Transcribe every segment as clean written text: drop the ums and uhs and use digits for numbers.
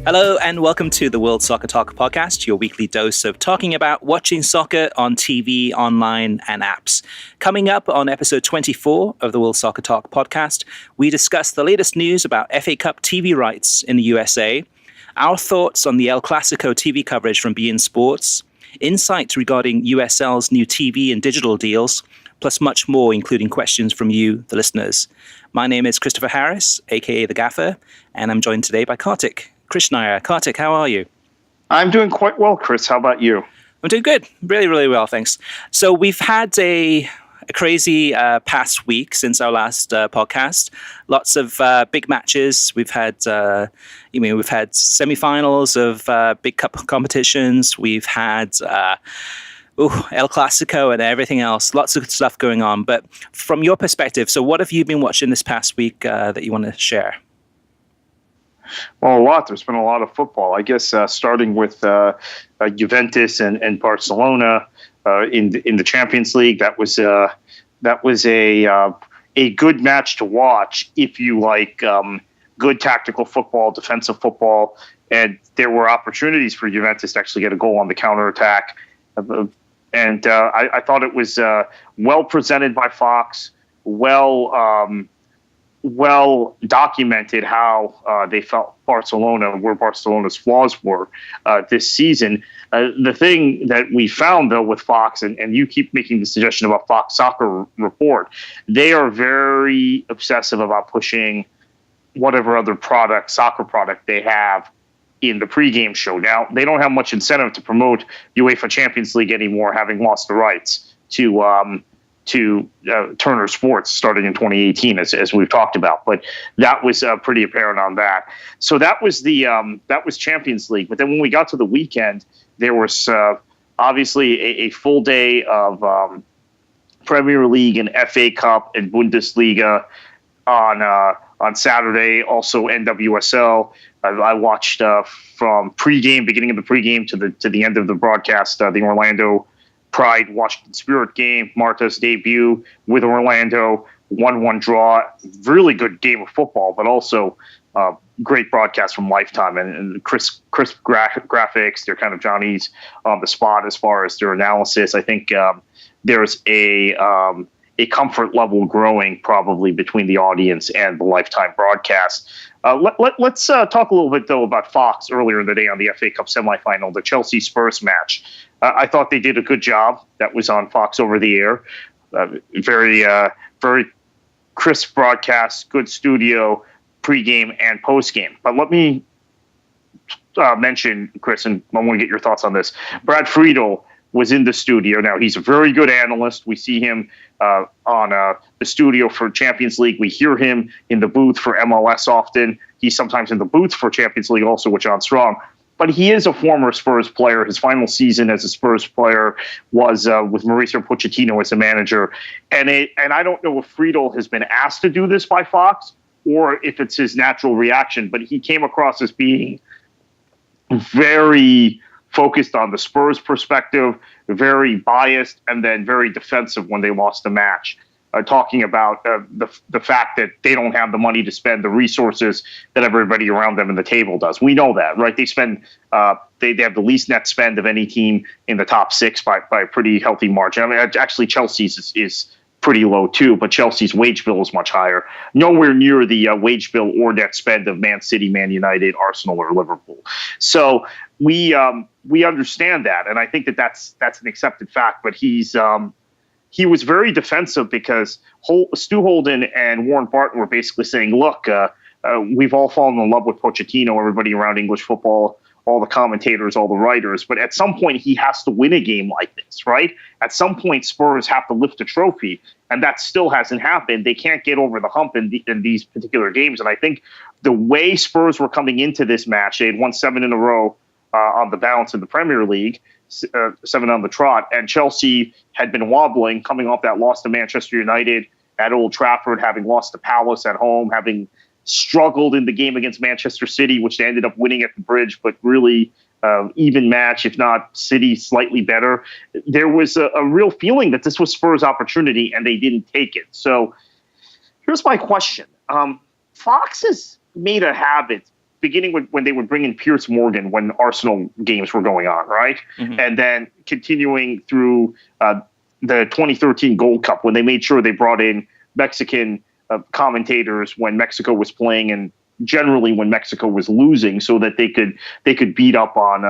Hello and welcome to the World Soccer Talk podcast, your weekly dose of talking about watching soccer on TV, online, and apps. Coming up on episode 24 of the World Soccer Talk podcast, we discuss the latest news about FA Cup TV rights in the USA, our thoughts on the El Clásico TV coverage from beIN Sports, insights regarding USL's new TV and digital deals, plus much more, including questions from you, the listeners. My name is Christopher Harris, aka The Gaffer, and I'm joined today by Kartik Krishnaiyer. Kartik, how are you? I'm doing quite well, Chris. How about you? I'm doing good. Really, really well, thanks. So we've had a crazy past week since our last podcast. Lots of big matches. We've had, we've had semi-finals of big cup competitions. We've had El Clásico and everything else. Lots of good stuff going on. But from your perspective, so what have you been watching this past week that you want to share? Well, a lot. There's been a lot of football. I guess starting with Juventus and Barcelona in the Champions League. That was a good match to watch if you like good tactical football, defensive football, and there were opportunities for Juventus to actually get a goal on the counterattack. And I thought it was well presented by Fox, well documented how they felt Barcelona, where Barcelona's flaws were this season. The thing that we found, though, with Fox, and you keep making the suggestion about Fox Soccer Report, they are very obsessive about pushing whatever other soccer product they have in the pregame show. Now, they don't have much incentive to promote UEFA Champions League anymore, having lost the rights to Turner Sports starting in 2018, as we've talked about. But that was pretty apparent on that. So that was that was Champions League. But then when we got to the weekend, there was obviously a full day of Premier League and FA Cup and Bundesliga on Saturday. Also NWSL. I watched from beginning of the pregame to the end of the broadcast, the Orlando Pride Washington Spirit game, Marta's debut with Orlando, 1-1 draw. Really good game of football, but also great broadcast from Lifetime and crisp graphics. They're kind of Johnny's on the spot as far as their analysis. I think there's a comfort level growing probably between the audience and the Lifetime broadcast. Let's talk a little bit, though, about Fox earlier in the day on the FA Cup semifinal, the Chelsea-Spurs match. I thought they did a good job. That was on Fox over the air. Very crisp broadcast, good studio, pregame and postgame. But let me mention, Chris, and I want to get your thoughts on this. Brad Friedel was in the studio. Now, he's a very good analyst. We see him on the studio for Champions League. We hear him in the booth for MLS often. He's sometimes in the booth for Champions League also with John Strong. But he is a former Spurs player. His final season as a Spurs player was with Mauricio Pochettino as a manager. And I don't know if Friedel has been asked to do this by Fox or if it's his natural reaction, but he came across as being very focused on the Spurs perspective, very biased, and then very defensive when they lost the match. Talking about the fact that they don't have the money to spend the resources that everybody around them in the table does. We know that, right? They spend they have the least net spend of any team in the top six by a pretty healthy margin. I mean, actually, Chelsea's is pretty low too, but Chelsea's wage bill is much higher. Nowhere near the wage bill or net spend of Man City, Man United, Arsenal, or Liverpool. So we understand that, and I think that's an accepted fact. But he was very defensive because Stu Holden and Warren Barton were basically saying, look, we've all fallen in love with Pochettino, everybody around English football, all the commentators, all the writers. But at some point, he has to win a game like this, right? At some point, Spurs have to lift a trophy, and that still hasn't happened. They can't get over the hump in these particular games. And I think the way Spurs were coming into this match, they had won 7 in a row on the bounce in the Premier League, 7 on the trot, and Chelsea had been wobbling, coming off that loss to Manchester United at Old Trafford, having lost to Palace at home, having struggled in the game against Manchester City, which they ended up winning at the Bridge, but really even match, if not City slightly better. There was a real feeling that this was Spurs' opportunity, and they didn't take it. So here's my question. Fox has made a habit beginning with when they would bring in Piers Morgan when Arsenal games were going on, right? Mm-hmm. And then continuing through the 2013 Gold Cup when they made sure they brought in Mexican commentators when Mexico was playing and generally when Mexico was losing, so that they could beat up on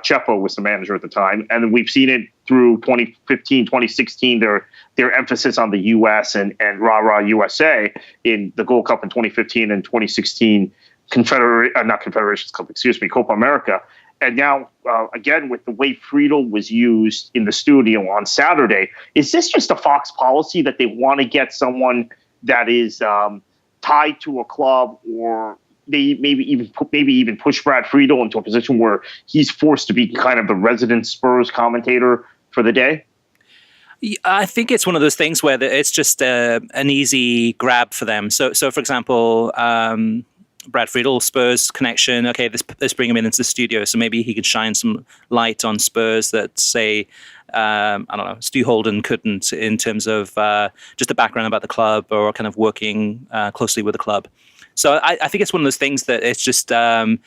Chepo was the manager at the time. And we've seen it through 2015, 2016, their emphasis on the U.S. and rah-rah USA in the Gold Cup in 2015 and 2016 Copa America. And now, again, with the way Friedel was used in the studio on Saturday, is this just a Fox policy that they want to get someone that is tied to a club, or they maybe even push Brad Friedel into a position where he's forced to be kind of the resident Spurs commentator for the day? I think it's one of those things where it's just an easy grab for them. So for example, Brad Friedel, Spurs connection. Okay, let's bring him into the studio. So maybe he could shine some light on Spurs that, say, I don't know, Stu Holden couldn't, in terms of just the background about the club or kind of working closely with the club. So I think it's one of those things that it's just, a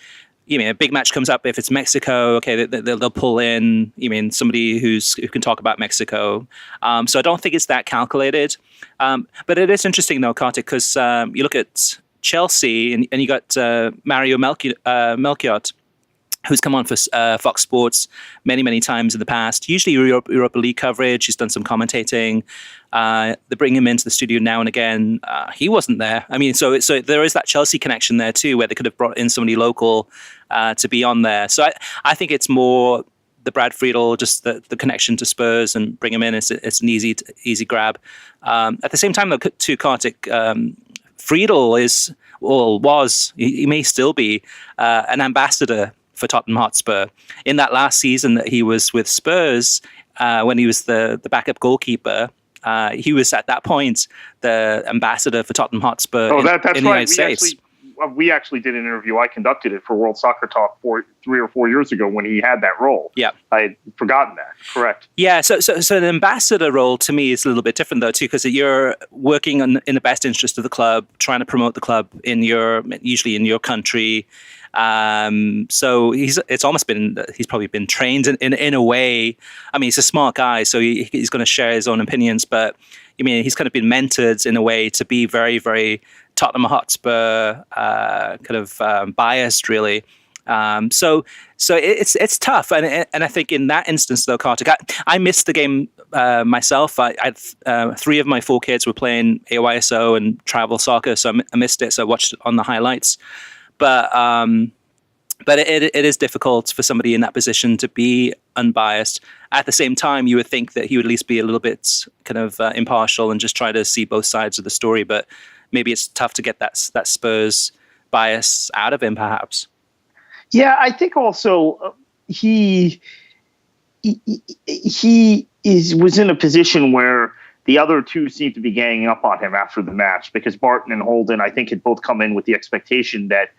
big match comes up. If it's Mexico, okay, they'll pull in, somebody who can talk about Mexico. So I don't think it's that calculated. But it is interesting, though, Kartik, because you look at Chelsea and you got Mario Melchiot, who's come on for Fox Sports many, many times in the past. Usually Europa League coverage. He's done some commentating. They bring him into the studio now and again. He wasn't there. I mean, so there is that Chelsea connection there too, where they could have brought in somebody local to be on there. So I think it's more the Brad Friedel, just the connection to Spurs, and bring him in. It's an easy grab. At the same time, though, too, Kartik, Friedel he may still be an ambassador for Tottenham Hotspur. In that last season that he was with Spurs, when he was the backup goalkeeper, he was at that point the ambassador for Tottenham Hotspur in the United States. We actually did an interview. I conducted it for World Soccer Talk 3 or 4 years ago when he had that role. Yeah, I had forgotten that. Correct. Yeah, so the ambassador role to me is a little bit different though too, because you're working in the best interest of the club, trying to promote the club usually in your country. So he's probably been trained in a way. I mean, he's a smart guy, so he's going to share his own opinions, but I mean, he's kind of been mentored in a way to be very, very Tottenham Hotspur, biased, really. So it's tough, and I think in that instance, though, Kartik, I missed the game myself. I had 3 of my 4 kids were playing AYSO and travel soccer, so I missed it. So I watched it on the highlights, but it is difficult for somebody in that position to be unbiased. At the same time, you would think that he would at least be a little bit kind of impartial and just try to see both sides of the story, but maybe it's tough to get that Spurs bias out of him, perhaps. Yeah, I think also he was in a position where the other two seemed to be ganging up on him after the match, because Barton and Holden, I think, had both come in with the expectation that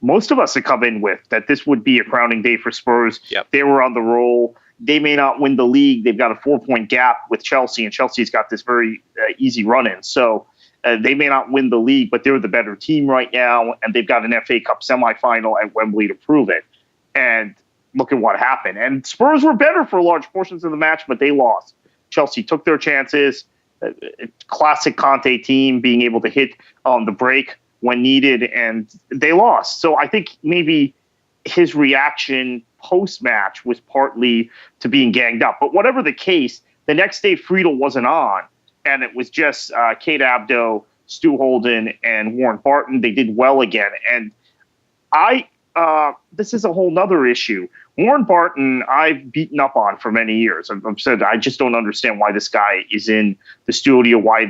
most of us had come in with, that this would be a crowning day for Spurs. Yep. They were on the roll. They may not win the league. They've got a 4-point gap with Chelsea, and Chelsea's got this very easy run-in. So they may not win the league, but they're the better team right now, and they've got an FA Cup semifinal at Wembley to prove it. And look at what happened. And Spurs were better for large portions of the match, but they lost. Chelsea took their chances. Classic Conte team, being able to hit on the break when needed, and they lost. So I think maybe his reaction post-match was partly to being ganged up. But whatever the case, the next day Friedel wasn't on, and it was just Kate Abdo, Stu Holden, and Warren Barton. They did well again. And this is a whole nother issue. Warren Barton, I've beaten up on for many years. I've said I just don't understand why this guy is in the studio, why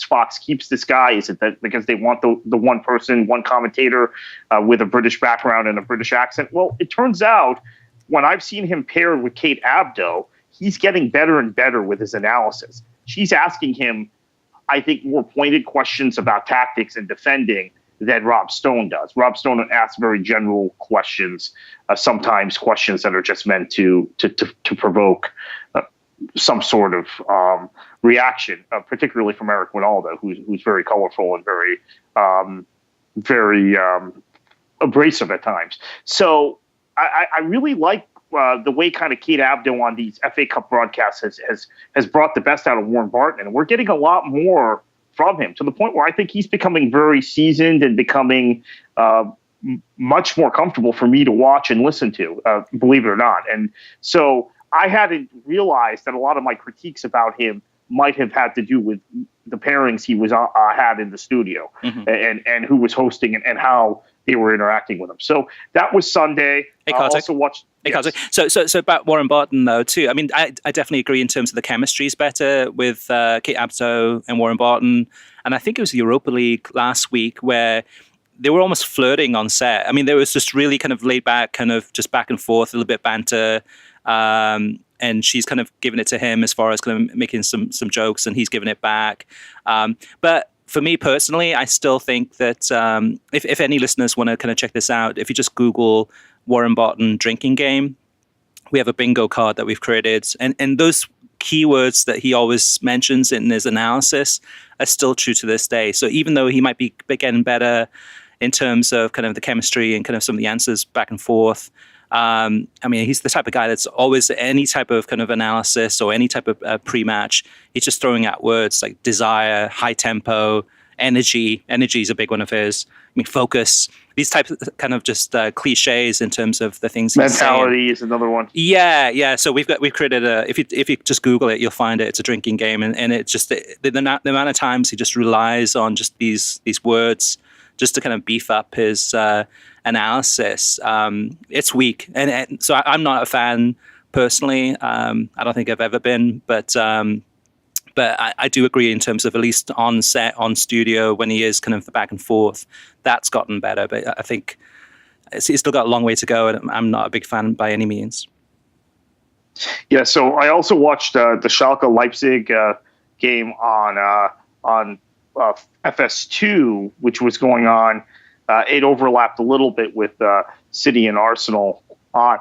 Fox keeps this guy. Is it that because they want the one person, one commentator with a British background and a British accent? Well, it turns out when I've seen him paired with Kate Abdo, he's getting better and better with his analysis. She's asking him, I think, more pointed questions about tactics and defending than Rob Stone does. Rob Stone asks very general questions, sometimes questions that are just meant to provoke some sort of reaction, particularly from Eric Winaldo, who's very colorful and very abrasive at times. So I really like the way kind of Kate Abdo on these FA Cup broadcasts has brought the best out of Warren Barton, and we're getting a lot more from him to the point where I think he's becoming very seasoned and becoming much more comfortable for me to watch and listen to, believe it or not. And so I hadn't realized that a lot of my critiques about him might have had to do with the pairings he was had in the studio, and who was hosting and how they were interacting with him. So that was Sunday. Hey, I also watched. Yes. So about Warren Barton though too. I mean, I definitely agree in terms of the chemistry is better with Kate Abdo and Warren Barton, and I think it was the Europa League last week where they were almost flirting on set. I mean, there was just really kind of laid back, kind of just back and forth, a little bit banter. And she's kind of giving it to him as far as kind of making some jokes, and he's giving it back. But for me personally, I still think that if any listeners want to kind of check this out, if you just Google Warren Barton drinking game, we have a bingo card that we've created. And those keywords that he always mentions in his analysis are still true to this day. So even though he might be getting better in terms of kind of the chemistry and kind of some of the answers back and forth, I mean, he's the type of guy that's always any type of kind of analysis or any type of pre-match, he's just throwing out words like desire, high tempo, energy. Energy is a big one of his. I mean, focus. These types of kind of just cliches in terms of the things he's saying. Mentality is another one. Yeah. So we've created if you just Google it, you'll find it. It's a drinking game, and it's just the amount of times he just relies on just these words just to kind of beef up his analysis. It's weak, and so I'm not a fan personally. I don't think I've ever been, but I do agree in terms of at least on set, on studio, when he is kind of the back and forth, that's gotten better. But I think it's still got a long way to go, and I'm not a big fan by any means. Yeah, so I also watched the Schalke Leipzig game on FS2, which was going on. It overlapped a little bit with City and Arsenal on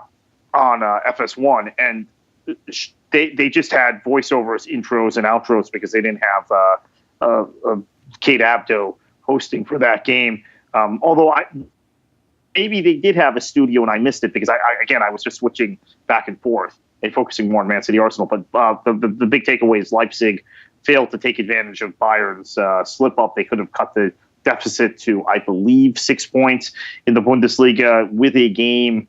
FS1, and they just had voiceovers, intros, and outros because they didn't have Kate Abdo hosting for that game. Although maybe they did have a studio and I missed it because I was just switching back and forth and focusing more on Man City Arsenal. But the big takeaway is Leipzig failed to take advantage of Bayern's slip up. They could have cut the deficit to, I believe, 6 points in the Bundesliga with a game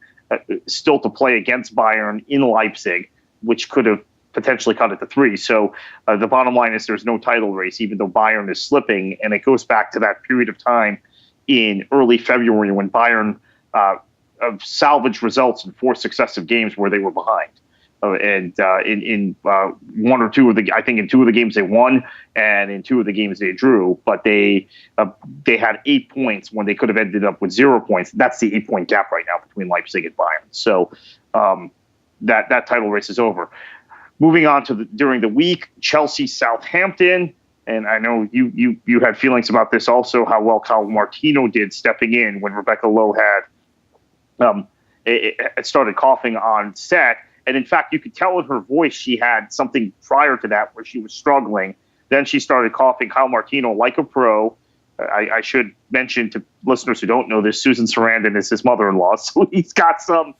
still to play against Bayern in Leipzig, which could have potentially cut it to 3. So the bottom line is there's no title race, even though Bayern is slipping. And it goes back to that period of time in early February when Bayern salvaged results in 4 successive games where they were behind. And in one or two of the, I think in 2 of the games they won, and in 2 of the games they drew. But they had 8 points when they could have ended up with 0 points. That's the 8-point gap right now between Leipzig and Bayern. So that title race is over. Moving on to during the week, Chelsea Southampton, and I know you had feelings about this also. How well Kyle Martino did stepping in when Rebecca Lowe had it started coughing on set. And in fact, you could tell in her voice she had something prior to that where she was struggling. Then she started coughing. Kyle Martino, like a pro, I should mention to listeners who don't know this, Susan Sarandon is his mother-in-law, so he's got some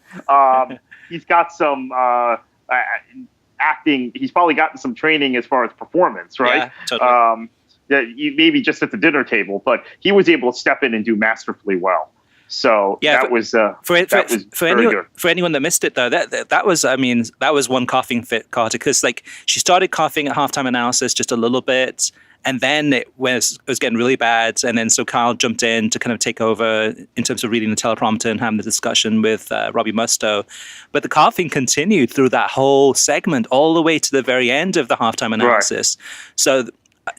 acting. He's probably gotten some training as far as performance, right? Yeah, totally. Maybe just at the dinner table, but he was able to step in and do masterfully well. So yeah, that was very good. For anyone that missed it though, that was one coughing fit, Carter, because like she started coughing at halftime analysis just a little bit, and then it was getting really bad, and then so Kyle jumped in to kind of take over in terms of reading the teleprompter and having the discussion with Robbie Mustoe. But the coughing continued through that whole segment all the way to the very end of the halftime analysis. Right. So.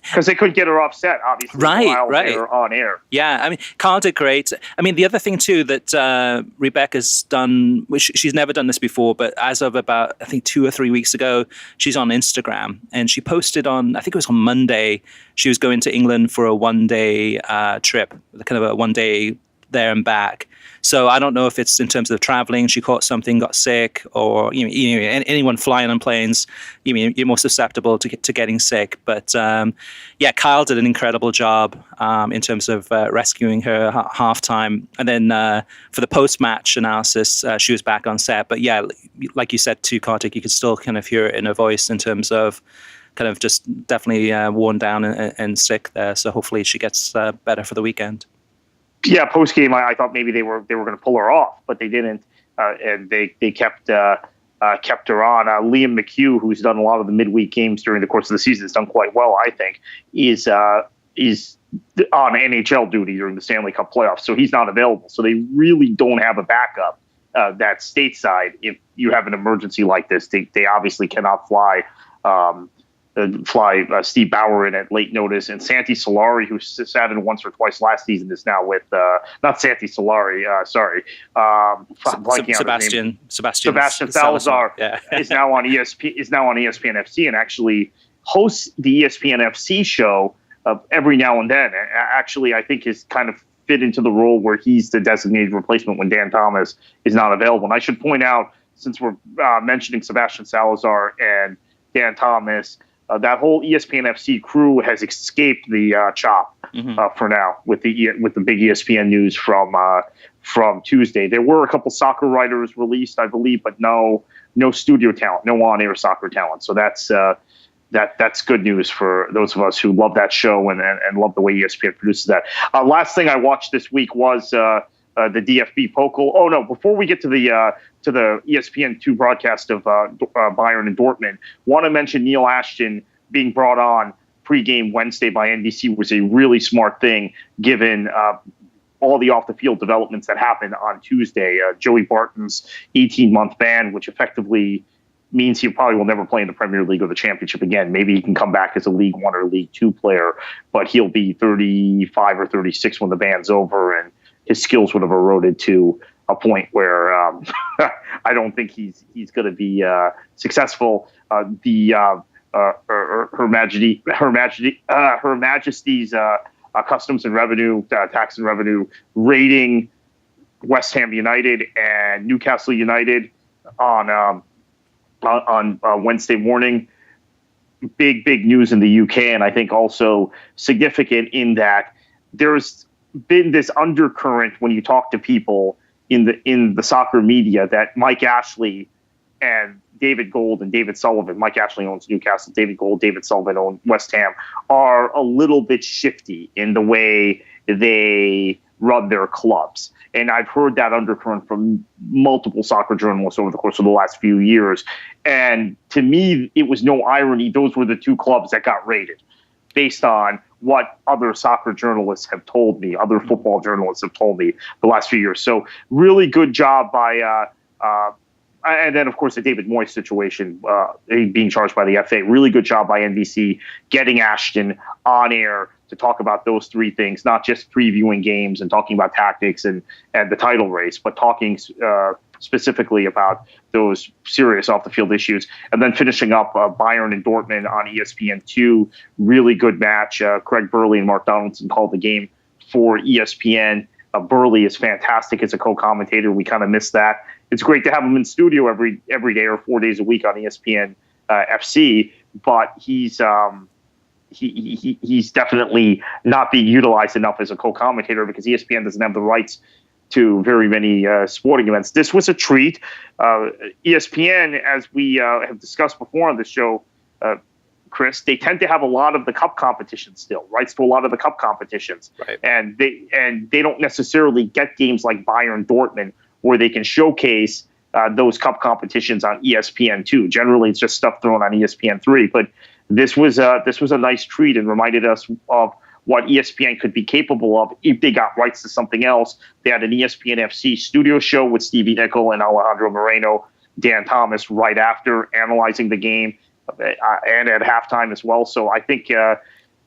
Because they couldn't get her offset, obviously, while they were on air. Yeah, I mean, Carl did great. I mean, the other thing, too, that Rebecca's done, which she's never done this before, but as of about, I think, 2 or 3 weeks ago, she's on Instagram. And she posted on, I think it was on Monday, she was going to England for a one-day trip, kind of a one-day there and back. So I don't know if it's in terms of traveling, she caught something, got sick, or anyone flying on planes, you're more susceptible to getting sick. But yeah, Kyle did an incredible job in terms of rescuing her halftime, and then for the post-match analysis, she was back on set. But yeah, like you said too, Kartik, you could still kind of hear it in her voice in terms of kind of just definitely worn down and sick there. So hopefully she gets better for the weekend. Yeah, post game, I thought maybe they were going to pull her off, but they didn't, and they kept her on. Liam McHugh, who's done a lot of the midweek games during the course of the season, has done quite well, I think. Is on NHL duty during the Stanley Cup playoffs, so he's not available. So they really don't have a backup that's stateside. If you have an emergency like this, they obviously cannot fly. Steve Bauer in at late notice, and Santi Solari, who sat in once or twice last season, is now with not Santi Solari. Sebastian Salazar is now on ESPN FC and actually hosts the ESPN FC show every now and then. And actually, I think is kind of fit into the role where he's the designated replacement when Dan Thomas is not available. And I should point out, since we're mentioning Sebastian Salazar and Dan Thomas, that whole ESPN FC crew has escaped the chop for now with the big ESPN news from Tuesday. There were a couple soccer writers released, I believe, but no studio talent, no on-air soccer talent. So that's good news for those of us who love that show and love the way ESPN produces that. Last thing I watched this week was the DFB Pokal. Oh no! Before we get to the ESPN2 broadcast of Bayern and Dortmund, want to mention Neil Ashton being brought on pregame Wednesday by NBC was a really smart thing, given all the off the field developments that happened on Tuesday. Joey Barton's 18-month ban, which effectively means he probably will never play in the Premier League or the Championship again. Maybe he can come back as a League One or League Two player, but he'll be 35 or 36 when the ban's over, and his skills would have eroded to a point where I don't think he's going to be successful. Her Majesty's Customs and Revenue, Tax and Revenue, raiding West Ham United and Newcastle United on Wednesday morning. Big news in the UK, and I think also significant in that there's been this undercurrent when you talk to people in the soccer media that Mike Ashley and David Gold and David Sullivan, Mike Ashley owns Newcastle, David Gold, David Sullivan own West Ham, are a little bit shifty in the way they run their clubs. And I've heard that undercurrent from multiple soccer journalists over the course of the last few years. And to me, it was no irony. Those were the two clubs that got raided based on what other soccer journalists have told me, other football journalists have told me the last few years. So really good job by, and then of course the David Moyes situation, being charged by the FA, really good job by NBC getting Ashton on air to talk about those three things, not just previewing games and talking about tactics and the title race, but talking specifically about those serious off-the-field issues. And then finishing up Bayern and Dortmund on ESPN2. Really good match. Craig Burley and Mark Donaldson called the game for ESPN. Burley is fantastic as a co-commentator. We kind of missed that. It's great to have him in studio every day or 4 days a week on ESPN FC, but he's definitely not being utilized enough as a co-commentator because ESPN doesn't have the rights to very many sporting events. This was a treat. ESPN, as we have discussed before on the show, Chris, they tend to have a lot of the cup competitions still, rights to a lot of the cup competitions. Right. And they don't necessarily get games like Bayern Dortmund where they can showcase those cup competitions on ESPN2. Generally, it's just stuff thrown on ESPN3. But this was a nice treat and reminded us of what ESPN could be capable of if they got rights to something else. They had an ESPN FC studio show with Stevie Nicol and Alejandro Moreno, Dan Thomas right after analyzing the game, and at halftime as well. So I think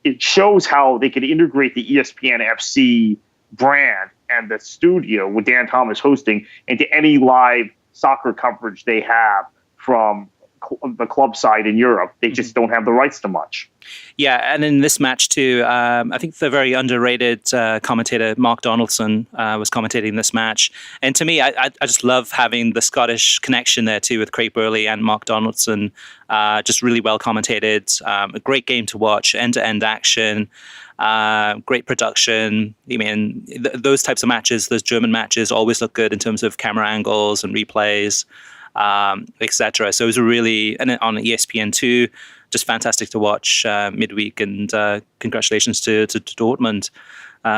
it shows how they could integrate the ESPN FC brand and the studio with Dan Thomas hosting into any live soccer coverage they have from the club side in Europe. They just don't have the rights to much. Yeah, and in this match too, I think the very underrated commentator Mark Donaldson was commentating this match. And to me, I just love having the Scottish connection there too with Craig Burley and Mark Donaldson. Just really well commentated, a great game to watch, end-to-end action, great production. I mean, those types of matches, those German matches, always look good in terms of camera angles and replays, etc. So it was really, and on ESPN2, just fantastic to watch midweek. And congratulations to Dortmund.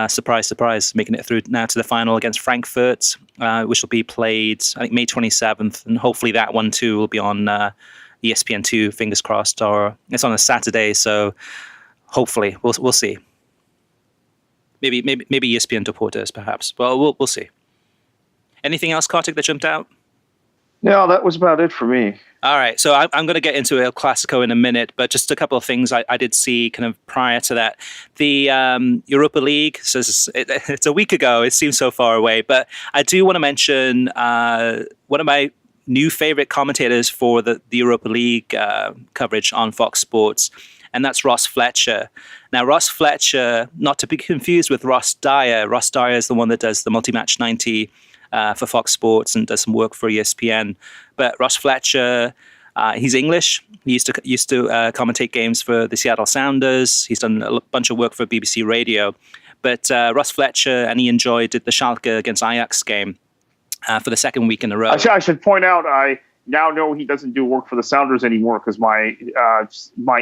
Surprise, surprise, making it through now to the final against Frankfurt, which will be played, I think, May 27th. And hopefully that one too will be on ESPN2, fingers crossed, or it's on a Saturday. So hopefully we'll see. Maybe ESPN Deportes, perhaps. Well, we'll see. Anything else, Kartik, that jumped out? No, that was about it for me. All right, so I'm going to get into El Clásico in a minute, but just a couple of things I did see kind of prior to that. The Europa League, so it's a week ago. It seems so far away, but I do want to mention one of my new favorite commentators for the Europa League coverage on Fox Sports, and that's Ross Fletcher. Now, Ross Fletcher, not to be confused with Ross Dyer. Ross Dyer is the one that does the Multi-Match 90 for Fox Sports and does some work for ESPN. But Ross Fletcher, he's English. He used to commentate games for the Seattle Sounders. He's done a bunch of work for BBC Radio. But Ross Fletcher and Ian Joy did the Schalke against Ajax game for the second week in a row. I should point out, I now know he doesn't do work for the Sounders anymore because my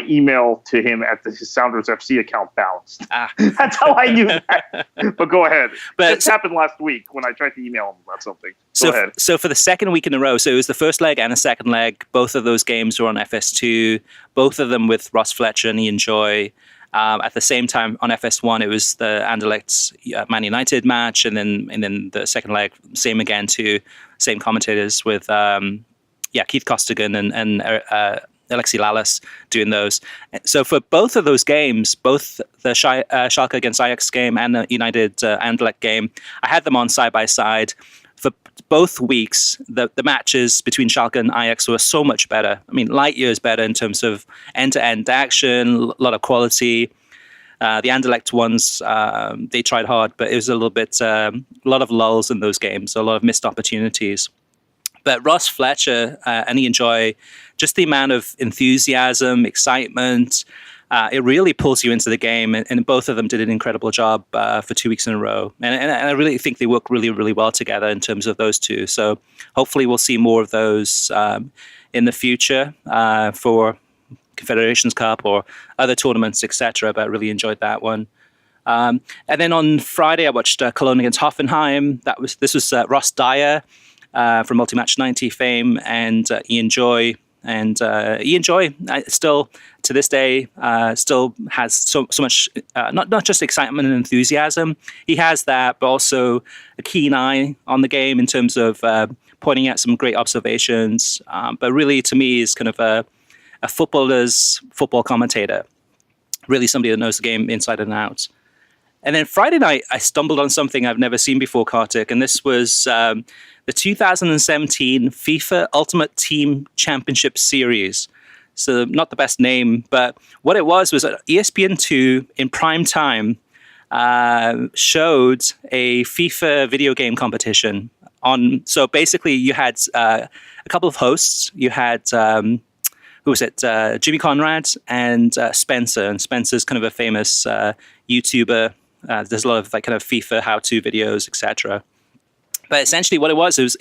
email to him at his Sounders FC account bounced. That's how I knew that. But go ahead. This happened last week when I tried to email him about something. Go ahead. So for the second week in a row, so it was the first leg and the second leg. Both of those games were on FS2. Both of them with Ross Fletcher and Ian Joy. At the same time on FS1, it was the Anderlecht Man United match, and then the second leg, same again too, same commentators with Keith Costigan and Alexi Lalas doing those. So for both of those games, both the Schalke against Ajax game and the United Anderlecht game, I had them on side by side. For both weeks, the matches between Schalke and Ajax were so much better. I mean, light years better in terms of end-to-end action, a lot of quality. The Anderlecht ones, they tried hard, but it was a little bit, a lot of lulls in those games, a lot of missed opportunities. But Ross Fletcher and Ian Joy, just the amount of enthusiasm, excitement, it really pulls you into the game. And both of them did an incredible job for 2 weeks in a row. And I really think they work really, really well together in terms of those two. So hopefully we'll see more of those in the future for Confederations Cup or other tournaments, etc. But I really enjoyed that one. And then on Friday, I watched Cologne against Hoffenheim. This was Ross Dyer from Multi-Match 90 fame, and Ian Joy. And Ian Joy still, to this day, still has so much, not just excitement and enthusiasm. He has that, but also a keen eye on the game in terms of pointing out some great observations. But really, to me, is kind of a footballer's football commentator. Really somebody that knows the game inside and out. And then Friday night, I stumbled on something I've never seen before, Kartik, and this was the 2017 FIFA Ultimate Team Championship Series. So not the best name, but what it was ESPN2 in prime time showed a FIFA video game competition. So basically you had a couple of hosts. You had, who was it? Jimmy Conrad and Spencer. And Spencer's kind of a famous YouTuber. There's a lot of like kind of FIFA how-to videos, etc. But essentially what it was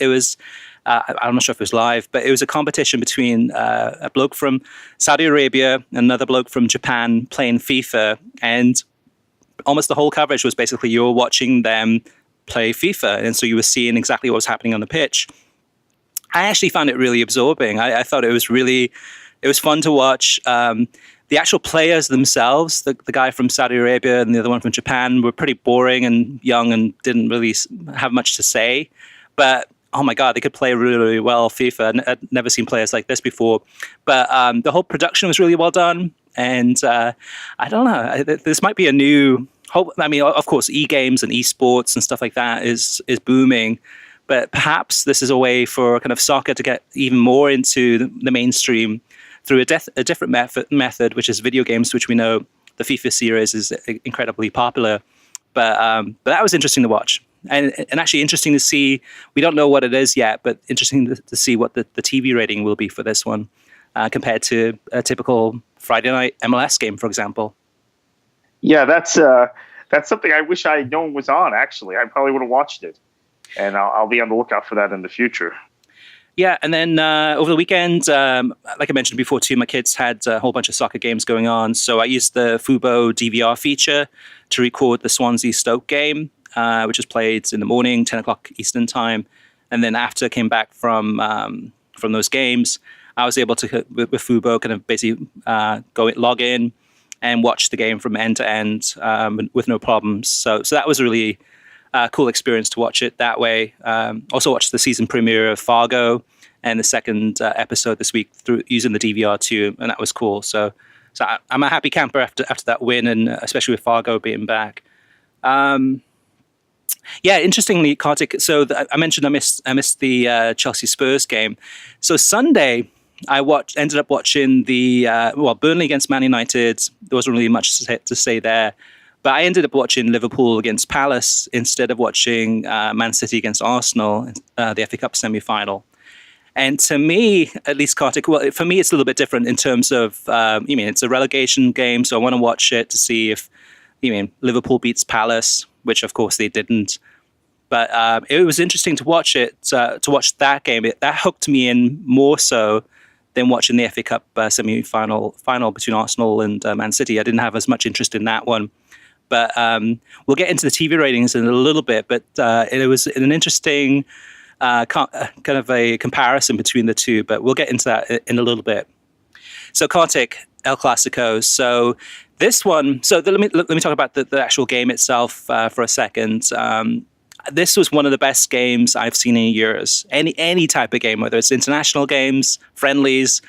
I'm not sure if it was live, but it was a competition between a bloke from Saudi Arabia and another bloke from Japan playing FIFA. And almost the whole coverage was basically you were watching them play FIFA. And so you were seeing exactly what was happening on the pitch. I actually found it really absorbing. I thought it was fun to watch. The actual players themselves, the guy from Saudi Arabia and the other one from Japan, were pretty boring and young and didn't really have much to say. But, oh my God, they could play really, really well FIFA. I'd never seen players like this before. But the whole production was really well done. And I don't know, this might be a new... I mean, of course, e-games and e-sports and stuff like that is booming. But perhaps this is a way for kind of soccer to get even more into the mainstream through a different method, which is video games, which we know the FIFA series is incredibly popular. But that was interesting to watch. And actually interesting to see, we don't know what it is yet, but interesting to see what the TV rating will be for this one compared to a typical Friday night MLS game, for example. Yeah, that's something I wish I had known was on, actually. I probably would have watched it. And I'll be on the lookout for that in the future. Yeah, and then over the weekend, like I mentioned before too, my kids had a whole bunch of soccer games going on. So I used the Fubo DVR feature to record the Swansea-Stoke game, which was played in the morning, 10 o'clock Eastern time. And then after I came back from those games, I was able to, with Fubo, kind of basically log in and watch the game from end to end with no problems. So that was a really cool experience to watch it that way. Also watched the season premiere of Fargo and the second episode this week through using the DVR too, and that was cool. So I'm a happy camper after that win, and especially with Fargo being back. Yeah, interestingly, Kartik. So I mentioned I missed the Chelsea Spurs game. So Sunday, I ended up watching the Burnley against Man United. There wasn't really much to say there, but I ended up watching Liverpool against Palace instead of watching Man City against Arsenal, the FA Cup semi-final. And to me, at least, Kartik, well, for me, it's a little bit different in terms of, it's a relegation game, so I want to watch it to see if, Liverpool beats Palace, which of course they didn't. But it was interesting to watch it, to watch that game. That hooked me in more so than watching the FA Cup semi-final between Arsenal and Man City. I didn't have as much interest in that one. But we'll get into the TV ratings in a little bit. But it was an interesting kind of a comparison between the two. But we'll get into that in a little bit. So Kartik, El Clásico. So this one. So let me talk about the actual game itself for a second. This was one of the best games I've seen in years. Any type of game, whether it's international games, friendlies,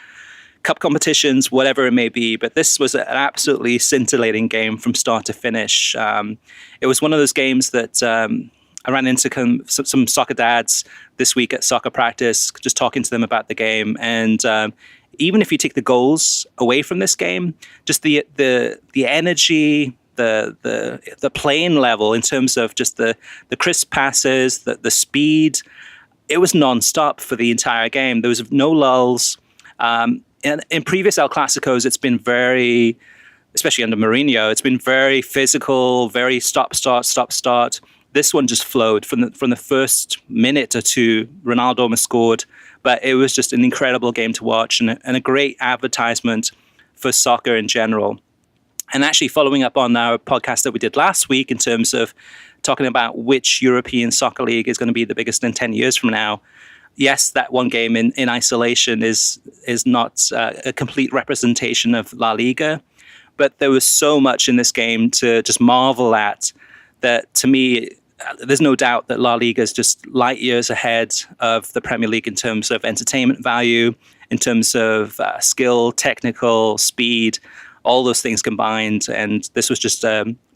cup competitions, whatever it may be. But this was an absolutely scintillating game from start to finish. It was one of those games that I ran into some soccer dads this week at soccer practice, just talking to them about the game. And even if you take the goals away from this game, just the energy, the playing level in terms of just the crisp passes, the speed, it was nonstop for the entire game. There was no lulls. In previous El Clásicos, it's been very, especially under Mourinho, it's been very physical, very stop, start. This one just flowed from the first minute or two. Ronaldo almost scored, but it was just an incredible game to watch and a great advertisement for soccer in general. And actually following up on our podcast that we did last week in terms of talking about which European soccer league is going to be the biggest in 10 years from now, yes, that one game in isolation is not a complete representation of La Liga, but there was so much in this game to just marvel at that, to me, there's no doubt that La Liga is just light years ahead of the Premier League in terms of entertainment value, in terms of skill, technical, speed, all those things combined. And this was just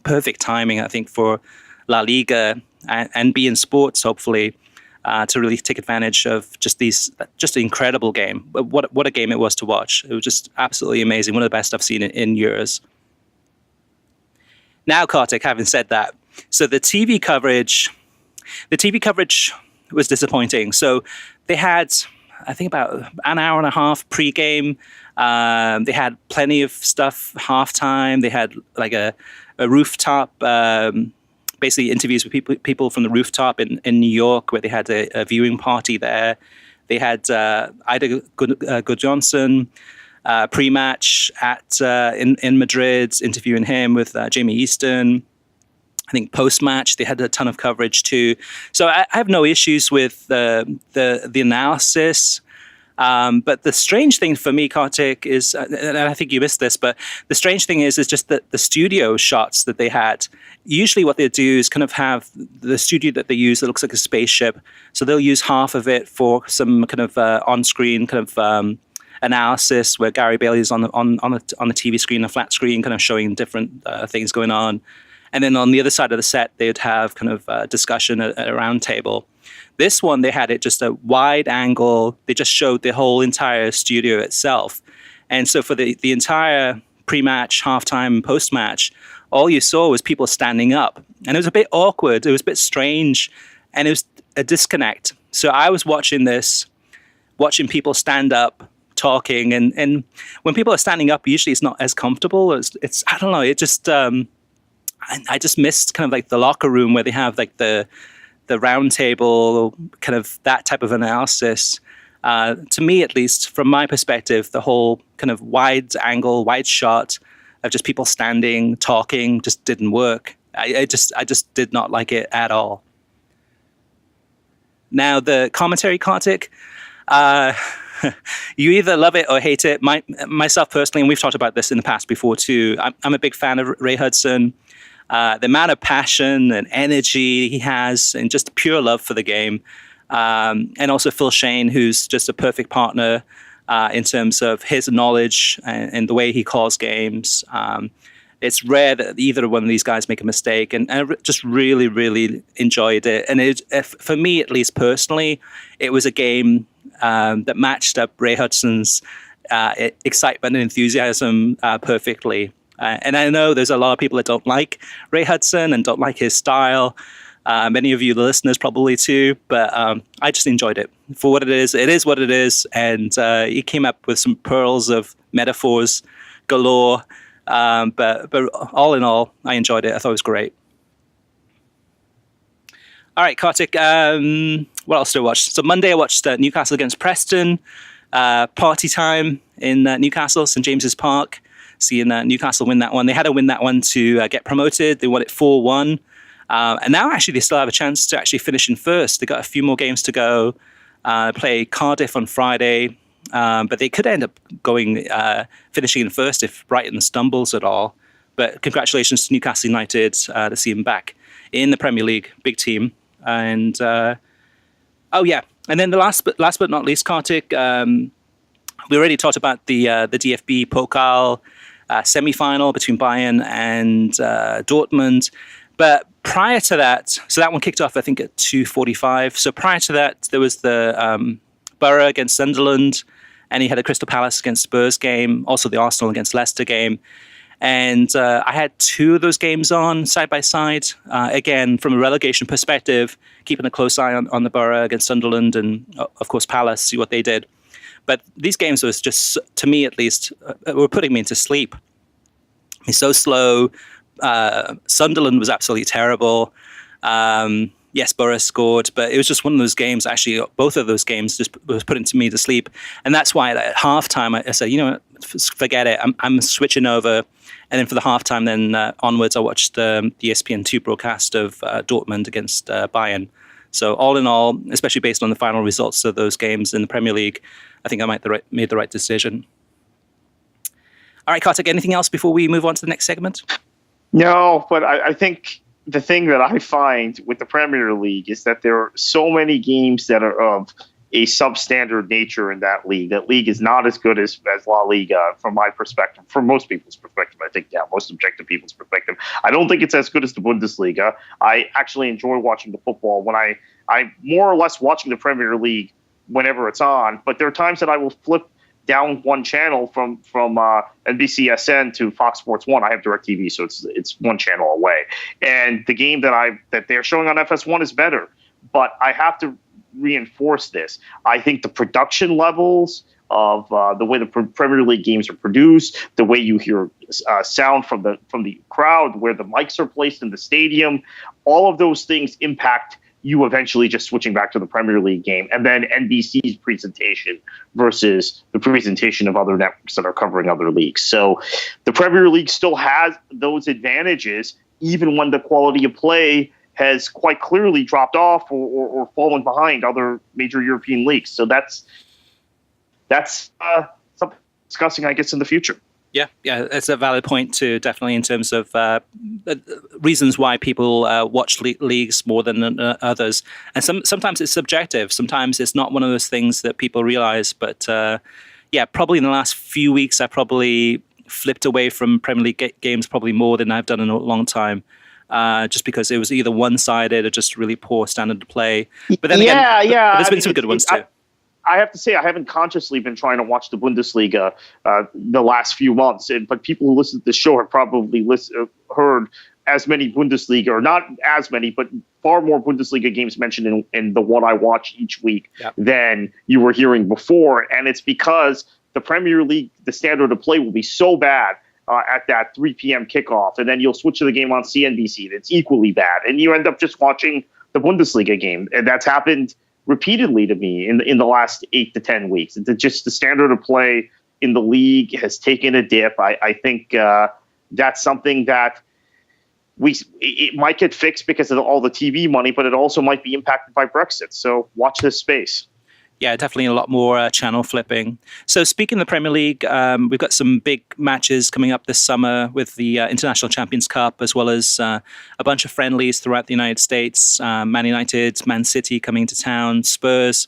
perfect timing, I think, for La Liga and beIN Sports, hopefully, to really take advantage of just an incredible game. What a game it was to watch. It was just absolutely amazing. One of the best I've seen in years. Now, Kartik, having said that, so the TV coverage was disappointing. So they had, I think, about an hour and a half pre-game. They had plenty of stuff halftime. They had like a rooftop, basically interviews with people from the rooftop in New York, where they had a viewing party there. They had Ida Gudjohnsen pre-match in Madrid, interviewing him with Jamie Easton. I think post-match they had a ton of coverage too. So I have no issues with the analysis. But the strange thing for me, Kartik, is, and I think you missed this, but the strange thing is just that the studio shots that they had, usually what they do is kind of have the studio that they use that looks like a spaceship. So they'll use half of it for some kind of on-screen kind of analysis where Gary Bailey is on the TV screen, a flat screen, kind of showing different things going on. And then on the other side of the set, they'd have kind of discussion at a round table. This one, they had it just a wide angle. They just showed the whole entire studio itself. And so for the entire pre-match, halftime, post-match, all you saw was people standing up. And it was a bit awkward. It was a bit strange. And it was a disconnect. So I was watching this, watching people stand up, talking. And when people are standing up, usually it's not as comfortable. It's I don't know, it just... I just missed kind of like the locker room where they have like the round table, kind of that type of analysis. To me, at least, from my perspective, the whole kind of wide angle, wide shot of just people standing, talking, just didn't work. I just did not like it at all. Now, the commentary, Kartik, you either love it or hate it. Myself personally, and we've talked about this in the past before too, I'm a big fan of Ray Hudson. The amount of passion and energy he has and just pure love for the game. And also Phil Shane, who's just a perfect partner in terms of his knowledge and the way he calls games. It's rare that either one of these guys make a mistake, and I just really, really enjoyed it. And for me, at least personally, it was a game that matched up Ray Hudson's excitement and enthusiasm perfectly. And I know there's a lot of people that don't like Ray Hudson and don't like his style. Many of you, the listeners, probably too. But I just enjoyed it for what it is. It is what it is. And he came up with some pearls of metaphors galore. But all in all, I enjoyed it. I thought it was great. All right, Kartik, what else did I watch? So Monday I watched Newcastle against Preston. Party time in Newcastle, St. James's Park. Seeing Newcastle win that one. They had to win that one to get promoted. They won it 4-1. And now actually they still have a chance to actually finish in first. They got a few more games to go. Play Cardiff on Friday. But they could end up finishing in first if Brighton stumbles at all. But congratulations to Newcastle United to see them back in the Premier League. Big team. And and then the last but not least, Kartik, we already talked about the DFB Pokal semi-final between beIN and Dortmund. But prior to that, so that one kicked off, I think, at 2:45. So prior to that, there was the Borough against Sunderland, and he had a Crystal Palace against Spurs game, also the Arsenal against Leicester game. And I had two of those games on side by side. Again, from a relegation perspective, keeping a close eye on the Borough against Sunderland and, of course, Palace, see what they did. But these games was just, to me at least, were putting me into sleep. It's so slow. Sunderland was absolutely terrible. Yes, Borough scored, but it was just one of those games, actually, both of those games just was putting me to sleep. And that's why at halftime, I said, forget it. I'm switching over. And then for the halftime, then onwards, I watched the ESPN2 broadcast of Dortmund against beIN. So all in all, especially based on the final results of those games in the Premier League, I think I made the right decision. All right, Kartik, anything else before we move on to the next segment? No, but I think the thing that I find with the Premier League is that there are so many games that are of a substandard nature in that league. That league is not as good as La Liga from my perspective, from most people's perspective. I think, most objective people's perspective. I don't think it's as good as the Bundesliga. I actually enjoy watching the football when I'm more or less watching the Premier League whenever it's on. But there are times that I will flip down one channel from NBCSN to Fox Sports 1. I have DirecTV, so it's one channel away. And the game that they're showing on FS1 is better. But I have to reinforce this. I think the production levels of the way the Premier League games are produced, the way you hear sound from the crowd, where the mics are placed in the stadium, all of those things impact you eventually just switching back to the Premier League game, and then NBC's presentation versus the presentation of other networks that are covering other leagues. So the Premier League still has those advantages, even when the quality of play has quite clearly dropped off or fallen behind other major European leagues. So that's something discussing, I guess, in the future. Yeah, it's a valid point too, definitely, in terms of reasons why people watch leagues more than others. And sometimes it's subjective. Sometimes it's not one of those things that people realize. But probably in the last few weeks, I probably flipped away from Premier League games probably more than I've done in a long time. just because it was either one-sided or just really poor standard of play. But then yeah. but there's been some good ones too. I have to say, I haven't consciously been trying to watch the Bundesliga the last few months, but people who listen to the show have probably heard as many Bundesliga, or not as many, but far more Bundesliga games mentioned in the one I watch each week than you were hearing before. And it's because the Premier League, the standard of play will be so bad at that 3 p.m. kickoff, and then you'll switch to the game on CNBC that's equally bad, and you end up just watching the Bundesliga game. And that's happened repeatedly to me in the last 8 to 10 weeks. Just the standard of play in the league has taken a dip. I think that's something that it might get fixed because of all the TV money, but it also might be impacted by Brexit. So watch this space. Yeah, definitely a lot more channel flipping. So speaking of the Premier League, we've got some big matches coming up this summer with the International Champions Cup, as well as a bunch of friendlies throughout the United States. Man United, Man City coming to town, Spurs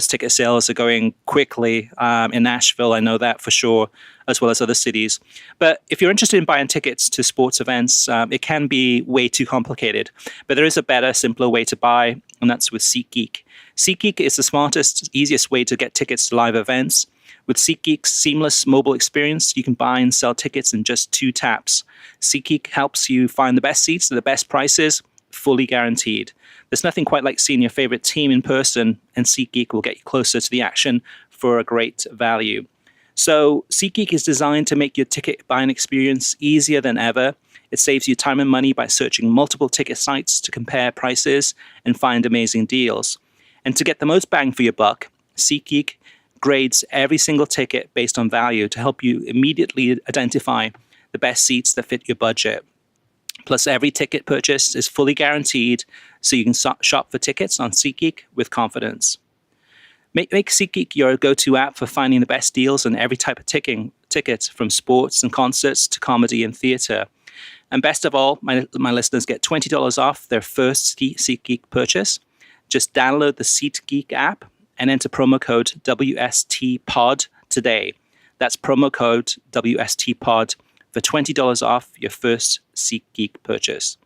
ticket sales are going quickly in Nashville. I know that for sure, as well as other cities. But if you're interested in buying tickets to sports events, it can be way too complicated. But there is a better, simpler way to buy, and that's with SeatGeek. SeatGeek is the smartest, easiest way to get tickets to live events. With SeatGeek's seamless mobile experience, you can buy and sell tickets in just 2 taps. SeatGeek helps you find the best seats at the best prices, fully guaranteed. There's nothing quite like seeing your favorite team in person, and SeatGeek will get you closer to the action for a great value. So SeatGeek is designed to make your ticket buying experience easier than ever. It saves you time and money by searching multiple ticket sites to compare prices and find amazing deals. And to get the most bang for your buck, SeatGeek grades every single ticket based on value to help you immediately identify the best seats that fit your budget. Plus, every ticket purchase is fully guaranteed, so you can shop for tickets on SeatGeek with confidence. Make SeatGeek your go-to app for finding the best deals on every type of ticket, from sports and concerts to comedy and theater. And best of all, my listeners get $20 off their first SeatGeek purchase. Just download the SeatGeek app and enter promo code WSTPod today. That's promo code WSTPod for $20 off your first SeatGeek purchase.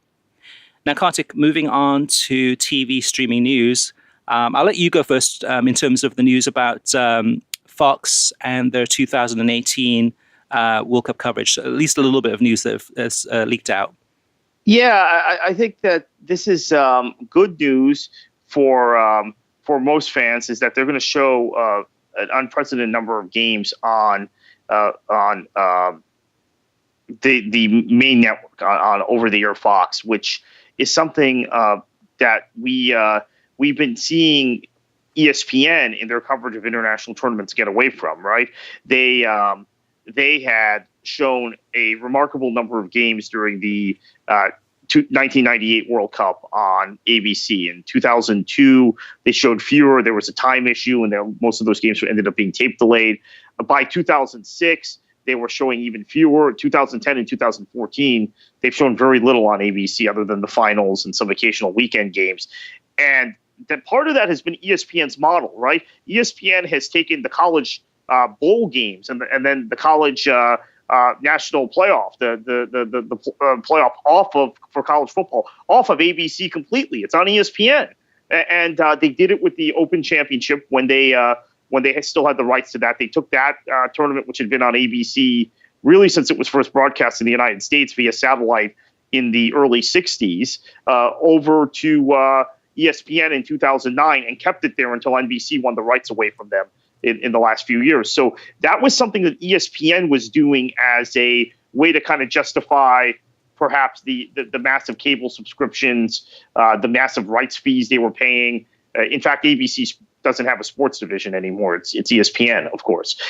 Now, Kartik, moving on to TV streaming news. I'll let you go first in terms of the news about Fox and their 2018 World Cup coverage. So at least a little bit of news that has leaked out. Yeah, I think that this is good news for most fans, is that they're going to show an unprecedented number of games on the main network, on over-the-air Fox, which is something that we've been seeing ESPN in their coverage of international tournaments get away from. Right? They had shown a remarkable number of games during the 1998 World Cup on ABC. In 2002, they showed fewer. There was a time issue, and most of those games ended up being tape delayed. By 2006, they were showing even fewer. 2010 and 2014, they've shown very little on ABC other than the finals and some occasional weekend games. And that part of that has been ESPN's model, right? ESPN has taken the college bowl games and then the college national playoff, the playoff for college football off of ABC completely. It's on ESPN, and they did it with the Open Championship when they still had the rights to that. They took that tournament, which had been on ABC really since it was first broadcast in the United States via satellite in the early 60s, over to ESPN in 2009, and kept it there until NBC won the rights away from them in the last few years. So that was something that ESPN was doing as a way to kind of justify perhaps the massive cable subscriptions, the massive rights fees they were paying. In fact, ABC doesn't have a sports division anymore. It's ESPN, of course.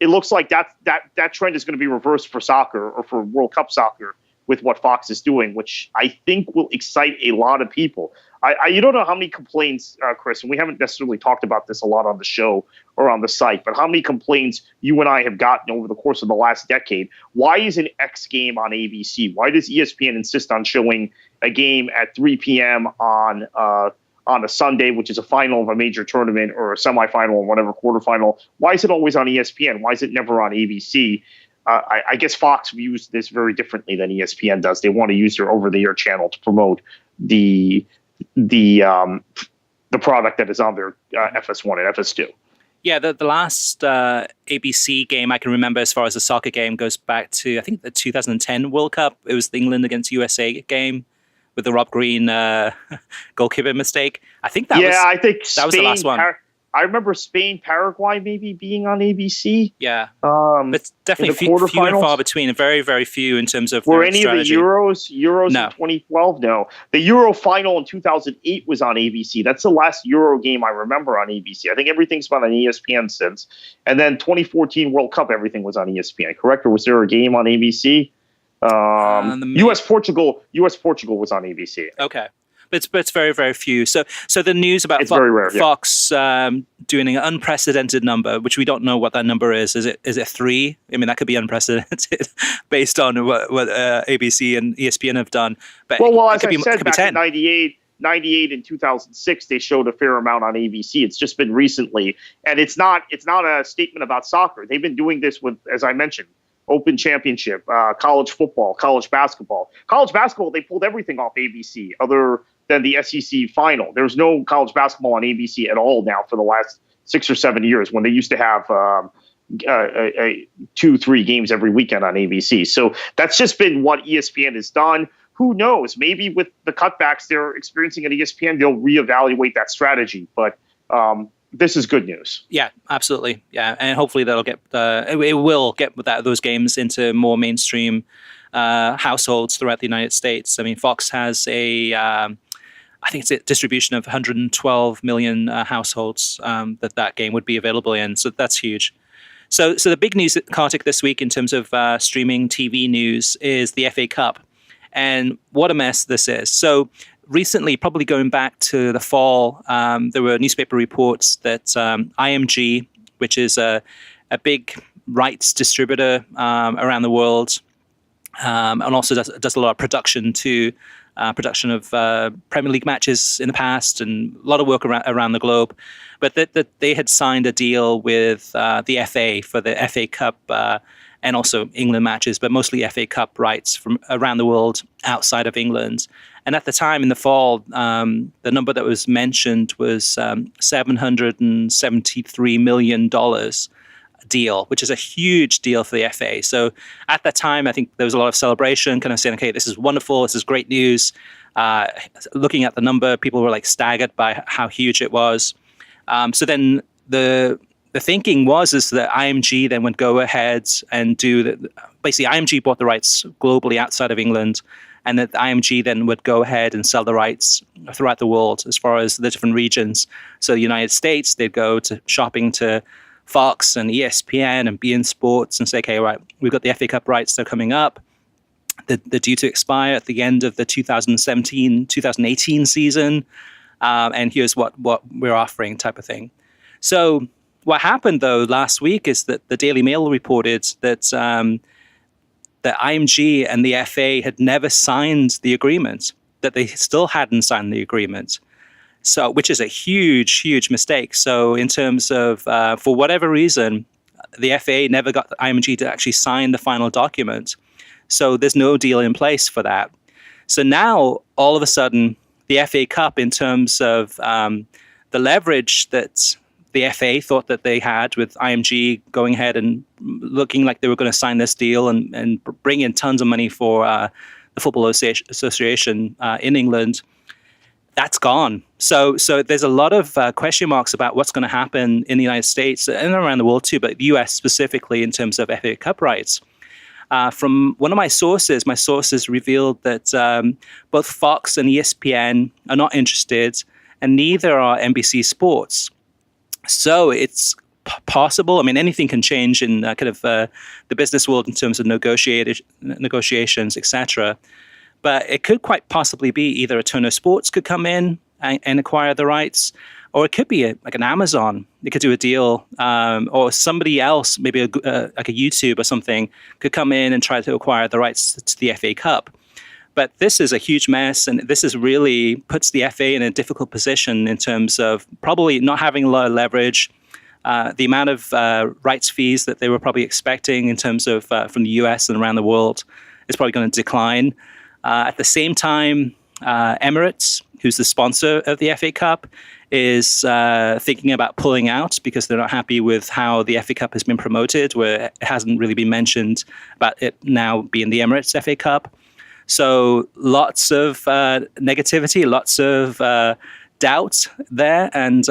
It looks like that trend is going to be reversed for soccer, or for World Cup soccer, with what Fox is doing, which I think will excite a lot of people. You don't know how many complaints, Chris, and we haven't necessarily talked about this a lot on the show or on the site, but how many complaints you and I have gotten over the course of the last decade. Why is an X game on ABC? Why does ESPN insist on showing a game at 3 p.m. on a Sunday, which is a final of a major tournament, or a semifinal or whatever, quarterfinal? Why is it always on ESPN? Why is it never on ABC? I guess Fox views this very differently than ESPN does. They want to use their over-the-air channel to promote the product that is on their FS1 and FS2. Yeah, the last ABC game I can remember as far as a soccer game goes back to, I think, the 2010 World Cup. It was the England against USA game with the Rob Green goalkeeper mistake. I think that was the last one. I remember Spain, Paraguay maybe being on ABC. Yeah, but definitely few and far between, and very, very few in terms of were any strategy. of the Euros No. in 2012? No. The Euro final in 2008 was on ABC. That's the last Euro game I remember on ABC. I think everything's been on ESPN since. And then 2014 World Cup, everything was on ESPN, correct? Or was there a game on ABC? US Portugal was on ABC. Okay. But it's very, very few. So the news about Fox doing an unprecedented number, which we don't know what that number is. Is it 3? I mean, that could be unprecedented based on what ABC and ESPN have done. But as I said, back in 98 and 2006, they showed a fair amount on ABC. It's just been recently, and it's not a statement about soccer. They've been doing this with, as I mentioned, Open Championship, college football, college basketball. College basketball, they pulled everything off ABC other than the SEC final. There's no college basketball on ABC at all now for the last 6 or 7 years, when they used to have 2-3 games every weekend on ABC. So that's just been what ESPN has done. Who knows? Maybe with the cutbacks they're experiencing at ESPN, they'll reevaluate that strategy. But this is good news. Yeah, absolutely. Yeah, and hopefully that'll get it will get those games into more mainstream households throughout the United States. I mean, Fox has I think it's a distribution of 112 million households that game would be available in. So that's huge. So the big news, Kartik, this week in terms of streaming TV news is the FA Cup. And what a mess this is. So recently, probably going back to the fall, there were newspaper reports that IMG, which is a big rights distributor around the world, and also does a lot of production of Premier League matches in the past, and a lot of work around the globe. But that they had signed a deal with the FA for the FA Cup and also England matches, but mostly FA Cup rights from around the world outside of England. And at the time in the fall, the number that was mentioned was $773 million deal, which is a huge deal for the FA. So at that time, I think there was a lot of celebration, kind of saying, okay, this is wonderful, this is great news. Looking at the number, people were like staggered by how huge it was. So then the thinking is that IMG then would go ahead and basically IMG bought the rights globally outside of England, and that IMG then would go ahead and sell the rights throughout the world as far as the different regions. So the United States, they'd go to shopping to Fox and ESPN and beIN Sports and say, okay, right, we've got the FA Cup rights, they're coming up. They're due to expire at the end of the 2017-2018 season. And here's what we're offering type of thing. So what happened, though, last week is that the Daily Mail reported that that IMG and the FA had never signed the agreement, that they still hadn't signed the agreement. So, which is a huge, huge mistake. So in terms of, for whatever reason, the FA never got IMG to actually sign the final document. So there's no deal in place for that. So now, all of a sudden, the FA Cup, in terms of the leverage that the FA thought that they had with IMG going ahead and looking like they were going to sign this deal and bring in tons of money for the Football Association in England, that's gone. So there's a lot of question marks about what's going to happen in the United States and around the world too, but the US specifically in terms of FA Cup rights. From one of my sources revealed that both Fox and ESPN are not interested, and neither are NBC Sports. So it's possible. I mean, anything can change in the business world in terms of negotiations, etc. But it could quite possibly be either a Turner Sports could come in and acquire the rights, or it could be like an Amazon. They could do a deal, or somebody else, maybe like a YouTube or something, could come in and try to acquire the rights to the FA Cup. But this is a huge mess, and this is really puts the FA in a difficult position in terms of probably not having a lot of leverage, the amount of rights fees that they were probably expecting in terms of from the US and around the world is probably going to decline. At the same time, Emirates, who's the sponsor of the FA Cup, is thinking about pulling out because they're not happy with how the FA Cup has been promoted, where it hasn't really been mentioned about it now being the Emirates FA Cup. So lots of negativity, lots of doubt there, and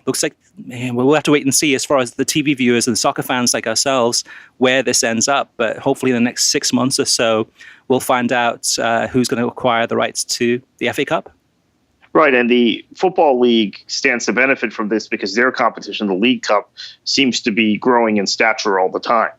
looks like we'll have to wait and see as far as the TV viewers and soccer fans like ourselves where this ends up. But hopefully in the next 6 months or so, we'll find out who's going to acquire the rights to the FA Cup. Right, and the Football League stands to benefit from this because their competition, the League Cup, seems to be growing in stature all the time,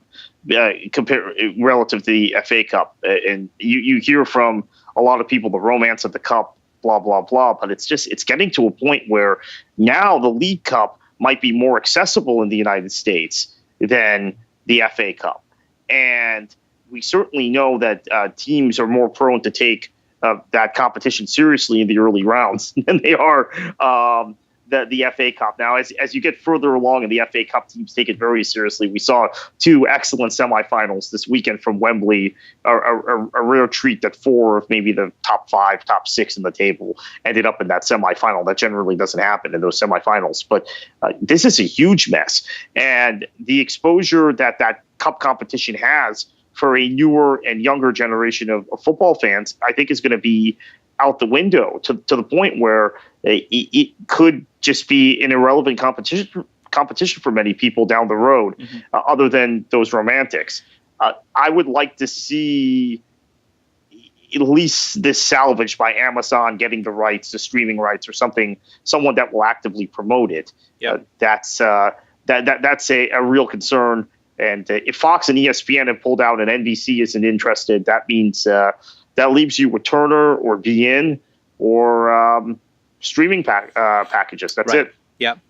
relative to the FA Cup. And you hear from a lot of people the romance of the Cup, blah, blah, blah, but it's getting to a point where now the League Cup might be more accessible in the United States than the FA Cup. And we certainly know that teams are more prone to take that competition seriously in the early rounds than they are the FA Cup. Now, as you get further along in the FA Cup, teams take it very seriously. We saw two excellent semifinals this weekend from Wembley, a rare treat that four of maybe the top five, top six in the table ended up in that semifinal. That generally doesn't happen in those semifinals. But this is a huge mess. And the exposure that cup competition has for a newer and younger generation of football fans, I think is going to be out the window to the point where it could just be an irrelevant competition for many people down the road, other than those romantics. I would like to see at least this salvaged by Amazon getting the rights, the streaming rights, or someone that will actively promote it. That's a real concern. And if Fox and ESPN have pulled out and NBC isn't interested, that means that leaves you with Turner or beIN or streaming packages. That's right. it.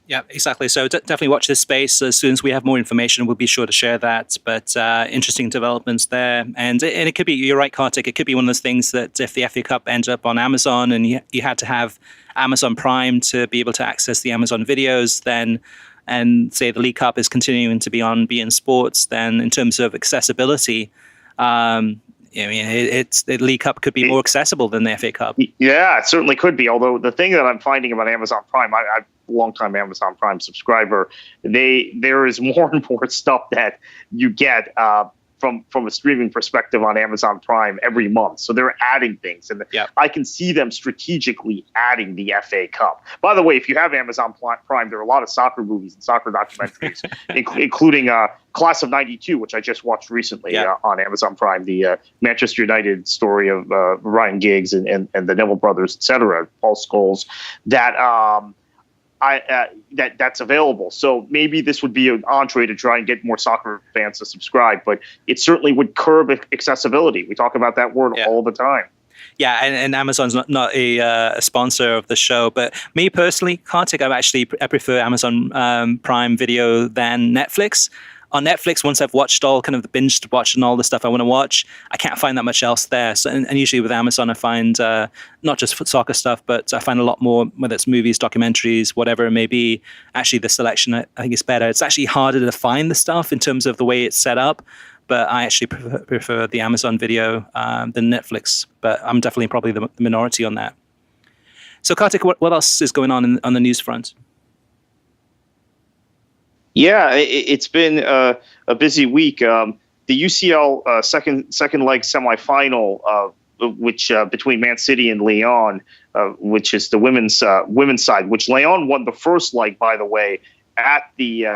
Yeah, exactly. So definitely watch this space. As soon as we have more information, we'll be sure to share that. But interesting developments there. And it could be, you're right, Kartik, it could be one of those things that if the FA Cup ends up on Amazon and you had to have Amazon Prime to be able to access the Amazon videos, then and say the League Cup is continuing to be on beIN Sports, then in terms of accessibility, the League Cup could be more accessible than the FA Cup. Yeah, it certainly could be. Although the thing that I'm finding about Amazon Prime, I'm a longtime Amazon Prime subscriber, there is more and more stuff that you get from a streaming perspective on Amazon Prime every month. So they're adding things, and I can see them strategically adding the FA Cup. By the way, if you have Amazon Prime, there are a lot of soccer movies and soccer documentaries, including Class of '92, which I just watched recently on Amazon Prime, the Manchester United story of Ryan Giggs and the Neville brothers, etc., Paul Scholes, that's available. So maybe this would be an entree to try and get more soccer fans to subscribe, but it certainly would curb accessibility. We talk about that word all the time. Yeah, and Amazon's not a sponsor of the show, but me personally, Kartik, I prefer Amazon Prime Video than Netflix. On Netflix, once I've watched all kind of the binge watch and all the stuff I want to watch, I can't find that much else there. So, and usually with Amazon, I find not just soccer stuff, but I find a lot more, whether it's movies, documentaries, whatever it may be. Actually, the selection, I think, is better. It's actually harder to find the stuff in terms of the way it's set up, but I actually prefer the Amazon Video than Netflix. But I'm definitely probably the minority on that. So, Kartik, what else is going on the news front? Yeah, it's been a busy week. The UCL second leg semifinal, which between Man City and Lyon, which is the women's side, which Lyon won the first leg, by the way, at the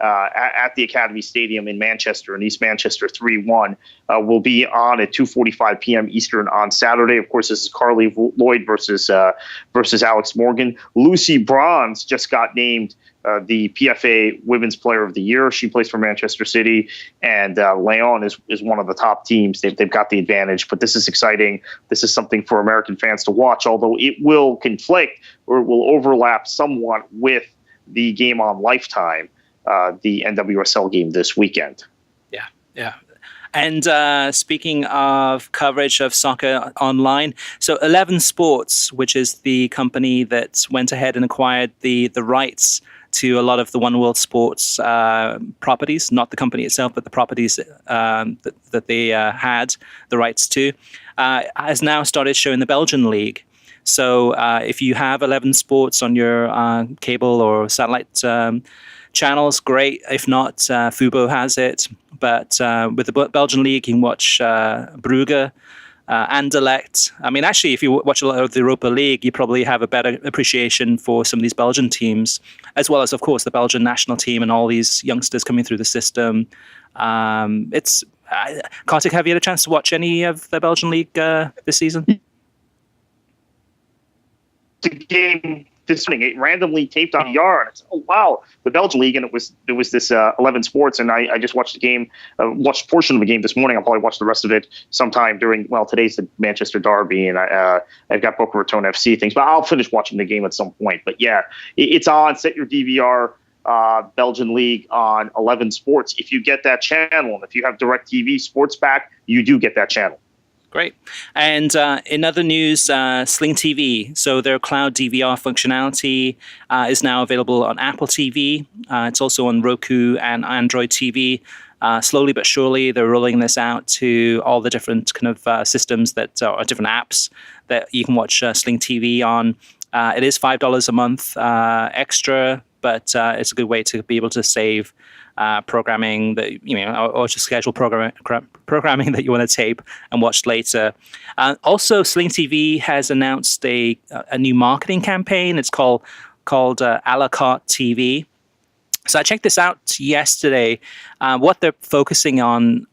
Academy Stadium in Manchester, in East Manchester, 3-1, will be on at 2:45 p.m. Eastern on Saturday. Of course, this is Carly Lloyd versus Alex Morgan. Lucy Bronze just got named the PFA Women's Player of the Year. She plays for Manchester City, and Lyon is one of the top teams. They've got the advantage, but this is exciting. This is something for American fans to watch, although it will conflict or it will overlap somewhat with the game on Lifetime, the NWSL game this weekend. Yeah. And speaking of coverage of soccer online, so 11 Sports, which is the company that went ahead and acquired the rights to a lot of the One World Sports properties, not the company itself, but the properties that they had the rights to, has now started showing the Belgian League. So if you have 11 Sports on your cable or satellite channels, great. If not, Fubo has it. But with the Belgian League, you can watch Brugge, Anderlecht. I mean, actually, if you watch a lot of the Europa League, you probably have a better appreciation for some of these Belgian teams, as well as, of course, the Belgian national team and all these youngsters coming through the system. Kartik, have you had a chance to watch any of the Belgian League this season? The game this morning, it randomly taped on ER, and it's wow, the Belgian League, and it was this 11 Sports, and I just watched the game, watched a portion of the game this morning. I'll probably watch the rest of it sometime during. Well, today's the Manchester Derby, and I've got Boca Raton FC things, but I'll finish watching the game at some point. But yeah, it's on. Set your DVR. Belgian League on 11 Sports. If you get that channel, and if you have DirecTV Sports back, you do get that channel. Great. And in other news, Sling TV, so their cloud DVR functionality is now available on Apple TV. It's also on Roku and Android TV. Slowly but surely, they're rolling this out to all the different kind of systems that are different apps that you can watch Sling TV on. It is $5 a month extra, but it's a good way to be able to save programming that or just schedule programming that you want to tape and watch later. Also, Sling TV has announced a new marketing campaign. It's called a la carte TV. So I checked this out yesterday. What they're focusing on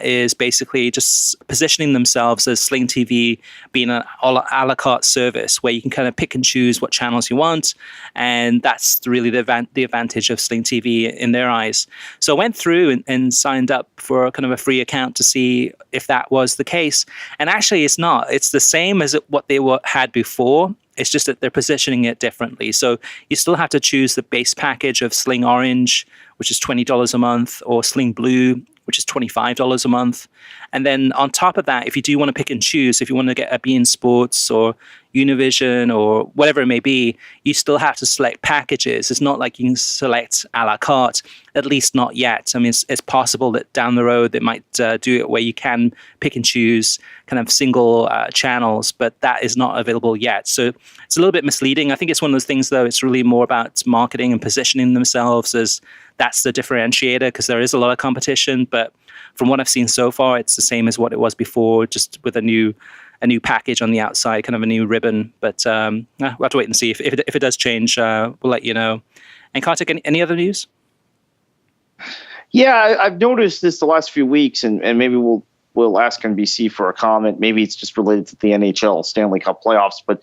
is basically just positioning themselves as Sling TV being an a la carte service where you can kind of pick and choose what channels you want. And that's really the advantage of Sling TV in their eyes. So I went through and signed up for kind of a free account to see if that was the case. And actually it's not. It's the same as what they had before. It's just that they're positioning it differently. So you still have to choose the base package of Sling Orange, which is $20 a month, or Sling Blue, which is $25 a month. And then on top of that, if you do want to pick and choose, if you want to get a beIN Sports or Univision or whatever it may be, you still have to select packages. It's not like you can select a la carte, at least not yet. I mean, it's possible that down the road they might do it where you can pick and choose kind of single channels, but that is not available yet. So it's a little bit misleading. I think it's one of those things, though, it's really more about marketing and positioning themselves as that's the differentiator, because there is a lot of competition. But from what I've seen so far, it's the same as what it was before, just with a new package on the outside, kind of a new ribbon. But we'll have to wait and see. If it does change, we'll let you know. And Kartik, any other news? Yeah, I've noticed this the last few weeks, and maybe we'll ask NBC for a comment. Maybe it's just related to the NHL Stanley Cup playoffs, but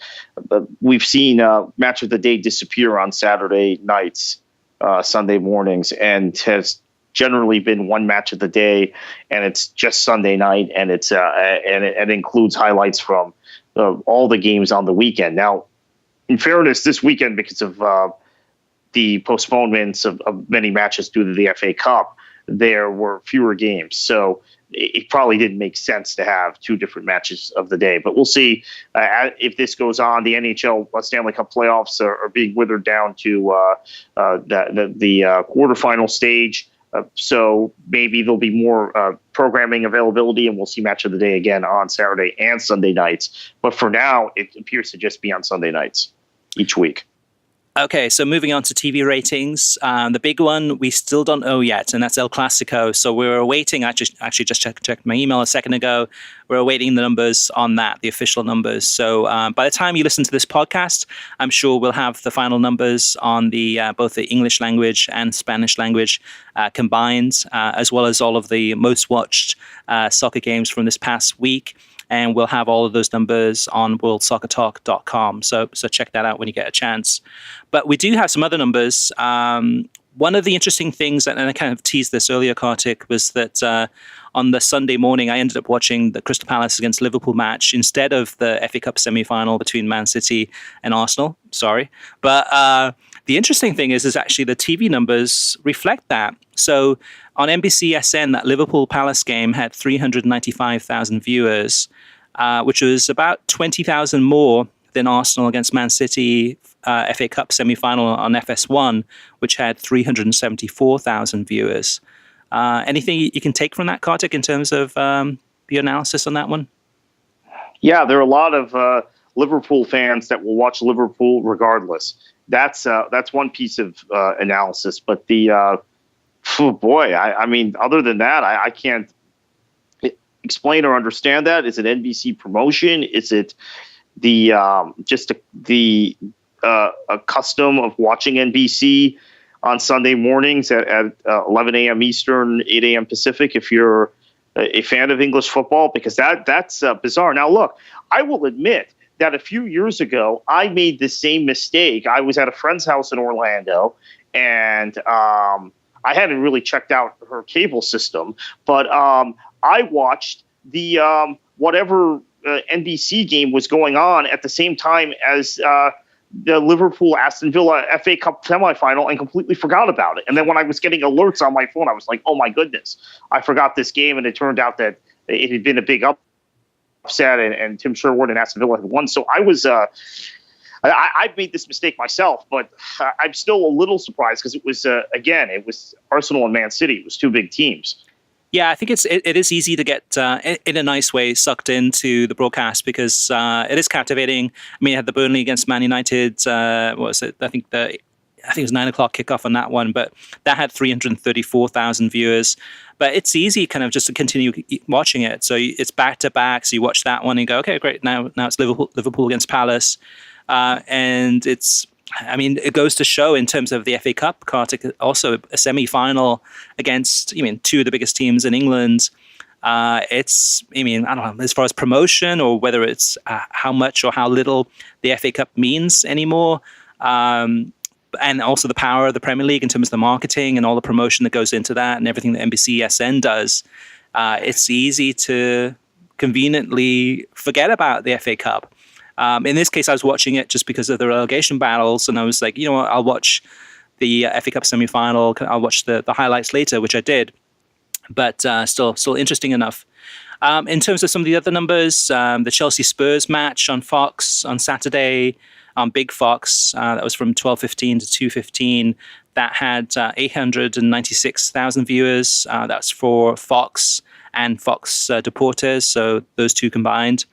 we've seen Match of the Day disappear on Saturday nights, Sunday mornings, and has generally been one match of the day, and it's just Sunday night, and it includes highlights from all the games on the weekend. Now, in fairness, this weekend, because of the postponements of many matches due to the FA Cup, there were fewer games, so it probably didn't make sense to have two different matches of the day. But we'll see if this goes on. The NHL Stanley Cup playoffs are being withered down to the quarterfinal stage. So maybe there'll be more programming availability, and we'll see Match of the Day again on Saturday and Sunday nights. But for now, it appears to just be on Sunday nights each week. Okay, so moving on to TV ratings. The big one we still don't know yet, and that's El Clásico. So we're awaiting, I actually just checked my email a second ago. We're awaiting the numbers on that, the official numbers. So by the time you listen to this podcast, I'm sure we'll have the final numbers on the both the English language and Spanish language combined, as well as all of the most watched soccer games from this past week. And we'll have all of those numbers on worldsoccertalk.com. So check that out when you get a chance. But we do have some other numbers. One of the interesting things, and I kind of teased this earlier, Kartik, was that on the Sunday morning, I ended up watching the Crystal Palace against Liverpool match instead of the FA Cup semi-final between Man City and Arsenal. Sorry. But the interesting thing is actually the TV numbers reflect that. So on NBCSN, that Liverpool Palace game had 395,000 viewers, which was about 20,000 more then Arsenal against Man City, FA Cup semi-final on FS1, which had 374,000 viewers. Anything you can take from that, Kartik, in terms of your analysis on that one? Yeah, there are a lot of Liverpool fans that will watch Liverpool regardless. That's one piece of analysis. But I mean, other than that, I can't explain or understand that. Is it NBC promotion? Is it the custom of watching NBC on Sunday mornings at 11 a.m. Eastern, 8 a.m. Pacific? If you're a fan of English football, because that's bizarre. Now, look, I will admit that a few years ago, I made the same mistake. I was at a friend's house in Orlando, and I hadn't really checked out her cable system, but I watched the whatever NBC game was going on at the same time as the Liverpool-Aston Villa FA Cup semifinal and completely forgot about it. And then when I was getting alerts on my phone, I was like, oh, my goodness, I forgot this game. And it turned out that it had been a big upset, and Tim Sherwood and Aston Villa had won. So I was I've made this mistake myself, but I'm still a little surprised because it was, again, it was Arsenal and Man City. It was two big teams. Yeah, I think it is easy to get, in a nice way, sucked into the broadcast because it is captivating. I mean, I had the Burnley against Man United. What was it? I think it was 9 o'clock kickoff on that one, but that had 334,000 viewers. But it's easy kind of just to continue watching it. So it's back to back. So you watch that one and go, okay, great. Now it's Liverpool against Palace. And it goes to show in terms of the FA Cup, Kartik, also a semi-final against, two of the biggest teams in England. I don't know, as far as promotion or whether it's how much or how little the FA Cup means anymore. And also the power of the Premier League in terms of the marketing and all the promotion that goes into that and everything that NBCSN does. It's easy to conveniently forget about the FA Cup. In this case, I was watching it just because of the relegation battles, and I was like, what, I'll watch the FA Cup semi-final. I'll watch the highlights later, which I did. But still interesting enough. In terms of some of the other numbers, the Chelsea-Spurs match on Fox on Saturday, on Big Fox, that was from 12:15 to 2:15. That had 896,000 viewers. That's for Fox and Fox Deportes, so those two combined.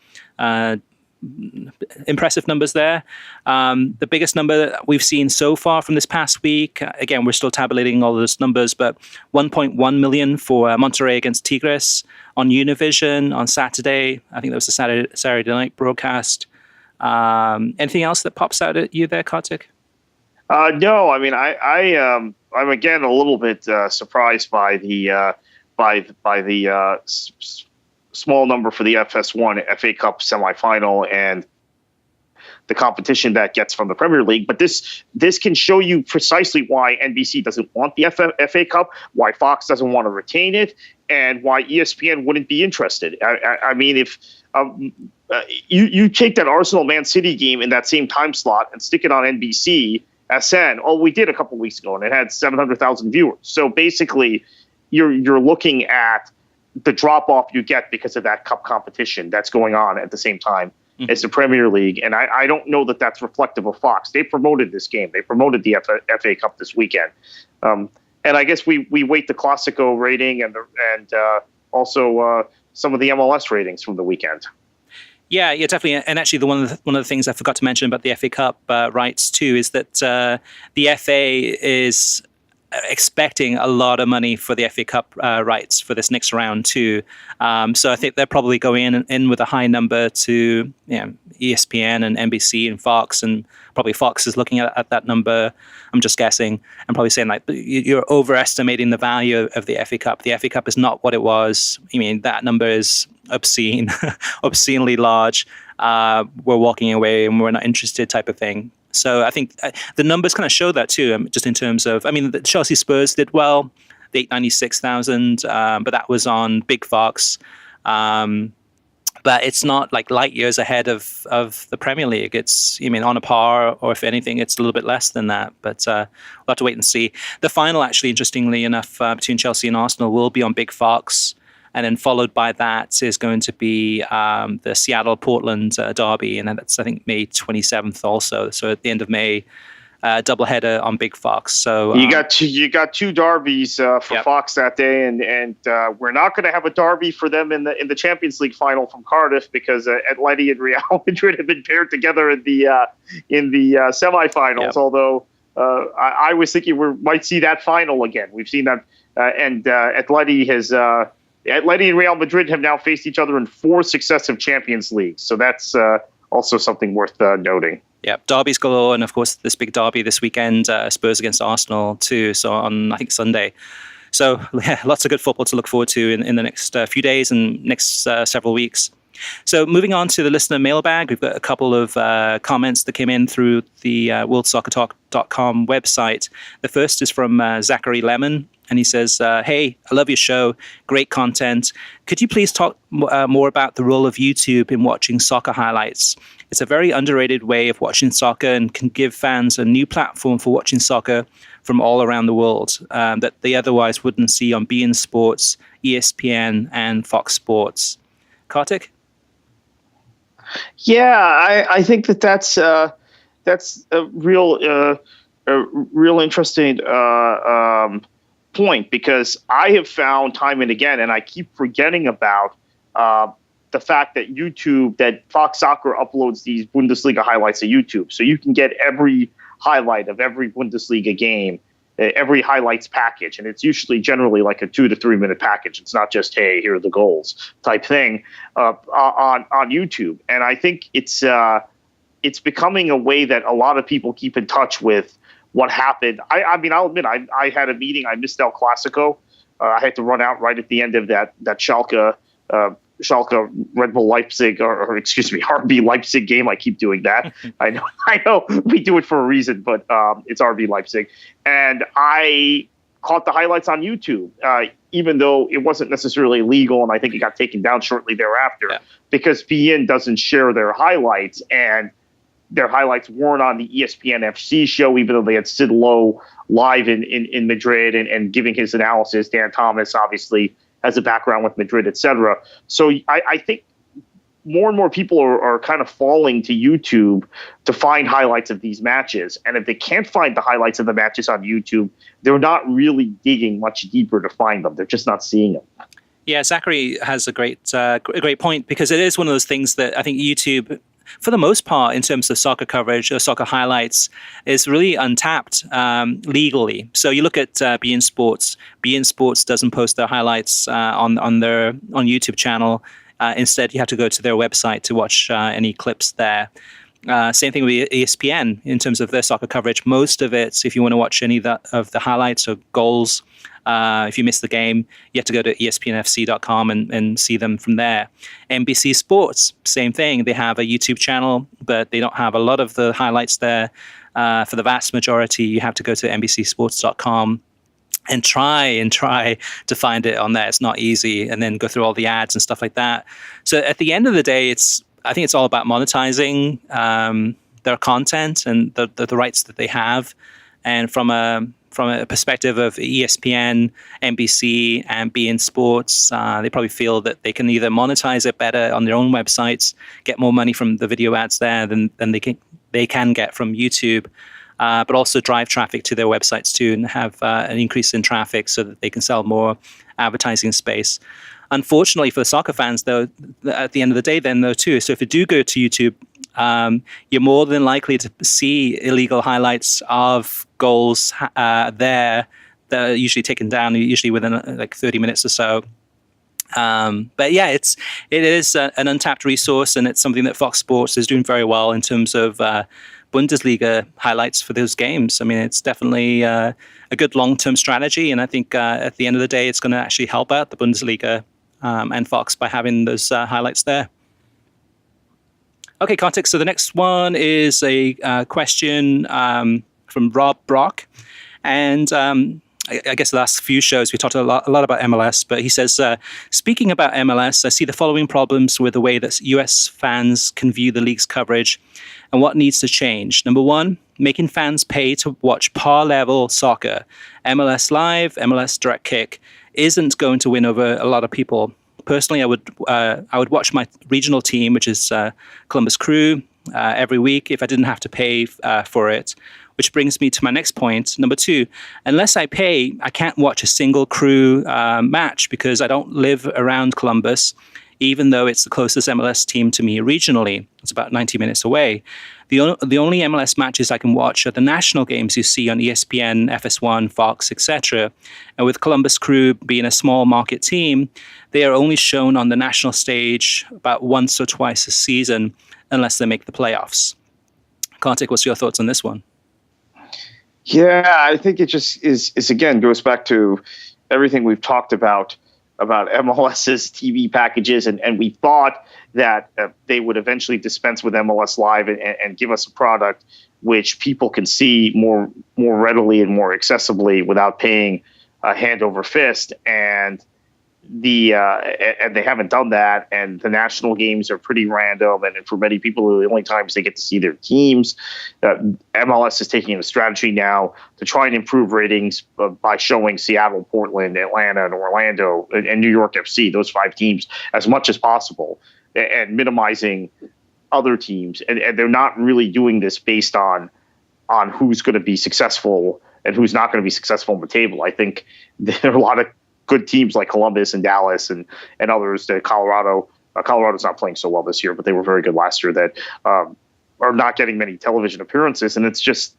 Impressive numbers there. The biggest number that we've seen so far from this past week, again, we're still tabulating all of those numbers, but 1.1 million for Monterrey against Tigres on Univision on Saturday. I think that was the Saturday night broadcast. Anything else that pops out at you there, Kartik? No, I mean, I'm again a little bit surprised by the small number for the FS1 FA Cup semifinal and the competition that gets from the Premier League. But this can show you precisely why NBC doesn't want the FA Cup, why Fox doesn't want to retain it, and why ESPN wouldn't be interested. I mean, if you take that Arsenal Man City game in that same time slot and stick it on NBC SN, we did a couple weeks ago, and it had 700,000 viewers. So basically, you're looking at the drop-off you get because of that cup competition that's going on at the same time as the Premier League. And I don't know that that's reflective of Fox. They promoted this game. They promoted the FA Cup this weekend. And I guess we wait the Clásico rating and also some of the MLS ratings from the weekend. Yeah, definitely. And actually, one of the things I forgot to mention about the FA Cup rights too is that the FA is expecting a lot of money for the FA Cup rights for this next round too. So I think they're probably going in with a high number to ESPN and NBC and Fox, and probably Fox is looking at that number. I'm just guessing. I'm probably saying like you're overestimating the value of the FA Cup. The FA Cup is not what it was. I mean, that number is obscene, obscenely large. We're walking away and we're not interested type of thing. So I think the numbers kind of show that too, just in terms of, the Chelsea Spurs did well, the 896,000, but that was on Big Fox. But it's not like light years ahead of the Premier League. It's, on a par, or if anything, it's a little bit less than that. But we'll have to wait and see. The final, actually, interestingly enough, between Chelsea and Arsenal will be on Big Fox. And then followed by that is going to be the Seattle-Portland derby, and that's, I think, May 27th also. So at the end of May, doubleheader on Big Fox. So you got two derbies for Fox that day, and we're not going to have a derby for them in the Champions League final from Cardiff because Atleti and Real Madrid have been paired together in the semifinals. Yep. Although I was thinking we might see that final again. We've seen that, and Atleti and Real Madrid have now faced each other in 4 successive Champions Leagues. So that's also something worth noting. Yeah, derbies galore, and of course this big derby this weekend, Spurs against Arsenal too. So on, I think, Sunday. So yeah, lots of good football to look forward to in the next few days and next several weeks. So moving on to the listener mailbag, we've got a couple of comments that came in through the worldsoccertalk.com website. The first is from Zachary Lemon, and he says, hey, I love your show. Great content. Could you please talk more about the role of YouTube in watching soccer highlights? It's a very underrated way of watching soccer and can give fans a new platform for watching soccer from all around the world that they otherwise wouldn't see on beIN Sports, ESPN, and Fox Sports. Kartik? Yeah, I think that's a real interesting point, because I have found time and again, and I keep forgetting about the fact that Fox Soccer uploads these Bundesliga highlights to YouTube, so you can get every highlight of every Bundesliga game, every highlights package, and it's generally like a 2 to 3 minute package. It's not just, hey, here are the goals type thing on YouTube. And I think it's becoming a way that a lot of people keep in touch with what happened. I mean, I'll admit, I had a meeting. I missed El Clásico. I had to run out right at the end of that Schalke Red Bull Leipzig, or excuse me, RB Leipzig game. I keep doing that. I know we do it for a reason, but it's RB Leipzig. And I caught the highlights on YouTube, even though it wasn't necessarily legal, and I think it got taken down shortly thereafter because beIN doesn't share their highlights, and their highlights weren't on the ESPN FC show, even though they had Sid Lowe live in Madrid and giving his analysis. Dan Thomas obviously has a background with Madrid, etc. So I think more and more people are kind of falling to YouTube to find highlights of these matches. And if they can't find the highlights of the matches on YouTube, they're not really digging much deeper to find them. They're just not seeing them. Yeah, Zachary has a great point, because it is one of those things that I think YouTube, for the most part, in terms of soccer coverage or soccer highlights, is really untapped legally. So you look at beIN Sports. beIN Sports doesn't post their highlights on their YouTube channel. Instead, you have to go to their website to watch any clips there. Same thing with ESPN in terms of their soccer coverage. Most of it, if you want to watch any of the highlights or goals, if you miss the game, you have to go to espnfc.com and see them from there. NBC Sports, same thing. They have a YouTube channel, but they don't have a lot of the highlights there. For the vast majority, you have to go to nbcsports.com and try to find it on there. It's not easy, and then go through all the ads and stuff like that. So at the end of the day, I think it's all about monetizing their content and the rights that they have. And from a perspective of ESPN, NBC, and beIN Sports, they probably feel that they can either monetize it better on their own websites, get more money from the video ads there than they can get from YouTube, but also drive traffic to their websites too, and have an increase in traffic so that they can sell more advertising space. Unfortunately for the soccer fans, though, at the end of the day, then though too. So if you do go to YouTube, you're more than likely to see illegal highlights of goals there that are usually taken down, usually within like 30 minutes or so. But yeah, it is an untapped resource, and it's something that Fox Sports is doing very well in terms of Bundesliga highlights for those games. I mean, it's definitely a good long-term strategy, and I think at the end of the day, it's going to actually help out the Bundesliga and Fox by having those highlights there. Okay, Kartik, so the next one is a question from Rob Brock. And I guess the last few shows we talked a lot about MLS, but he says, speaking about MLS, I see the following problems with the way that US fans can view the league's coverage and what needs to change. Number one, making fans pay to watch par-level soccer. MLS Live, MLS Direct Kick isn't going to win over a lot of people. Personally, I would watch my regional team, which is Columbus Crew, every week if I didn't have to pay for it. Which brings me to my next point, number 2. Unless I pay, I can't watch a single Crew match because I don't live around Columbus, even though it's the closest MLS team to me regionally. It's about 90 minutes away. The only MLS matches I can watch are the national games you see on ESPN, FS1, Fox, etc. And with Columbus Crew being a small market team, they are only shown on the national stage about once or twice a season, unless they make the playoffs. Kartik, what's your thoughts on this one? Yeah, I think it just is again goes back to everything we've talked about MLS's TV packages, and we thought that they would eventually dispense with MLS Live and give us a product which people can see more readily and more accessibly without paying hand over fist. And and they haven't done that, and the national games are pretty random, and for many people, the only times they get to see their teams. MLS is taking a strategy now to try and improve ratings by showing Seattle, Portland, Atlanta, and Orlando, and New York FC, those 5 teams, as much as possible, and minimizing other teams. And they're not really doing this based on who's going to be successful and who's not going to be successful on the table. I think there are a lot of good teams like Columbus and Dallas and others. That Colorado's not playing so well this year, but they were very good last year, that are not getting many television appearances. And it's just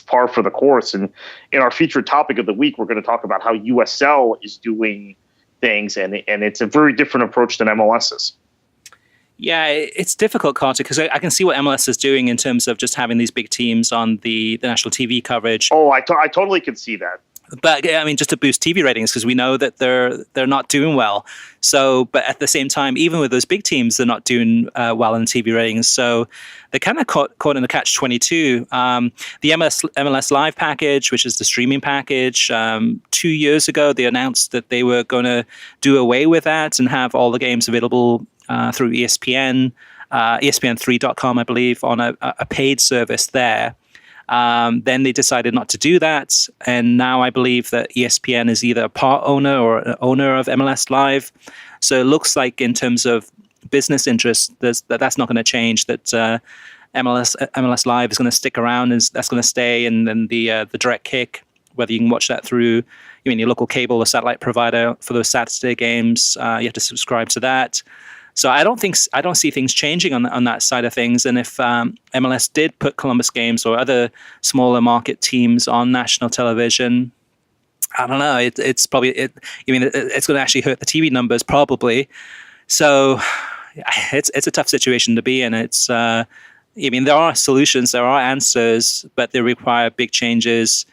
par for the course. And in our featured topic of the week, we're going to talk about how USL is doing things. And it's a very different approach than MLS's. Yeah, it's difficult, Carter, because I can see what MLS is doing in terms of just having these big teams on the national TV coverage. Oh, I totally can see that. But I mean, just to boost TV ratings, because we know that they're not doing well. So, but at the same time, even with those big teams, they're not doing well in TV ratings. So they're kind of caught in a catch-22. The MLS Live package, which is the streaming package, 2 years ago, they announced that they were going to do away with that and have all the games available through ESPN, ESPN3.com, I believe, on a paid service there. Then they decided not to do that, and now I believe that ESPN is either a part owner or an owner of MLS Live. So it looks like, in terms of business interest, that's not going to change. That MLS Live is going to stick around, and that's going to stay. And then the direct kick, whether you can watch that through your local cable or satellite provider for those Saturday games, you have to subscribe to that. So I don't see things changing on that side of things. And if MLS did put Columbus games or other smaller market teams on national television, I don't know. It's probably it's going to actually hurt the TV numbers probably. So it's a tough situation to be in. It's there are solutions, there are answers, but they require big changes.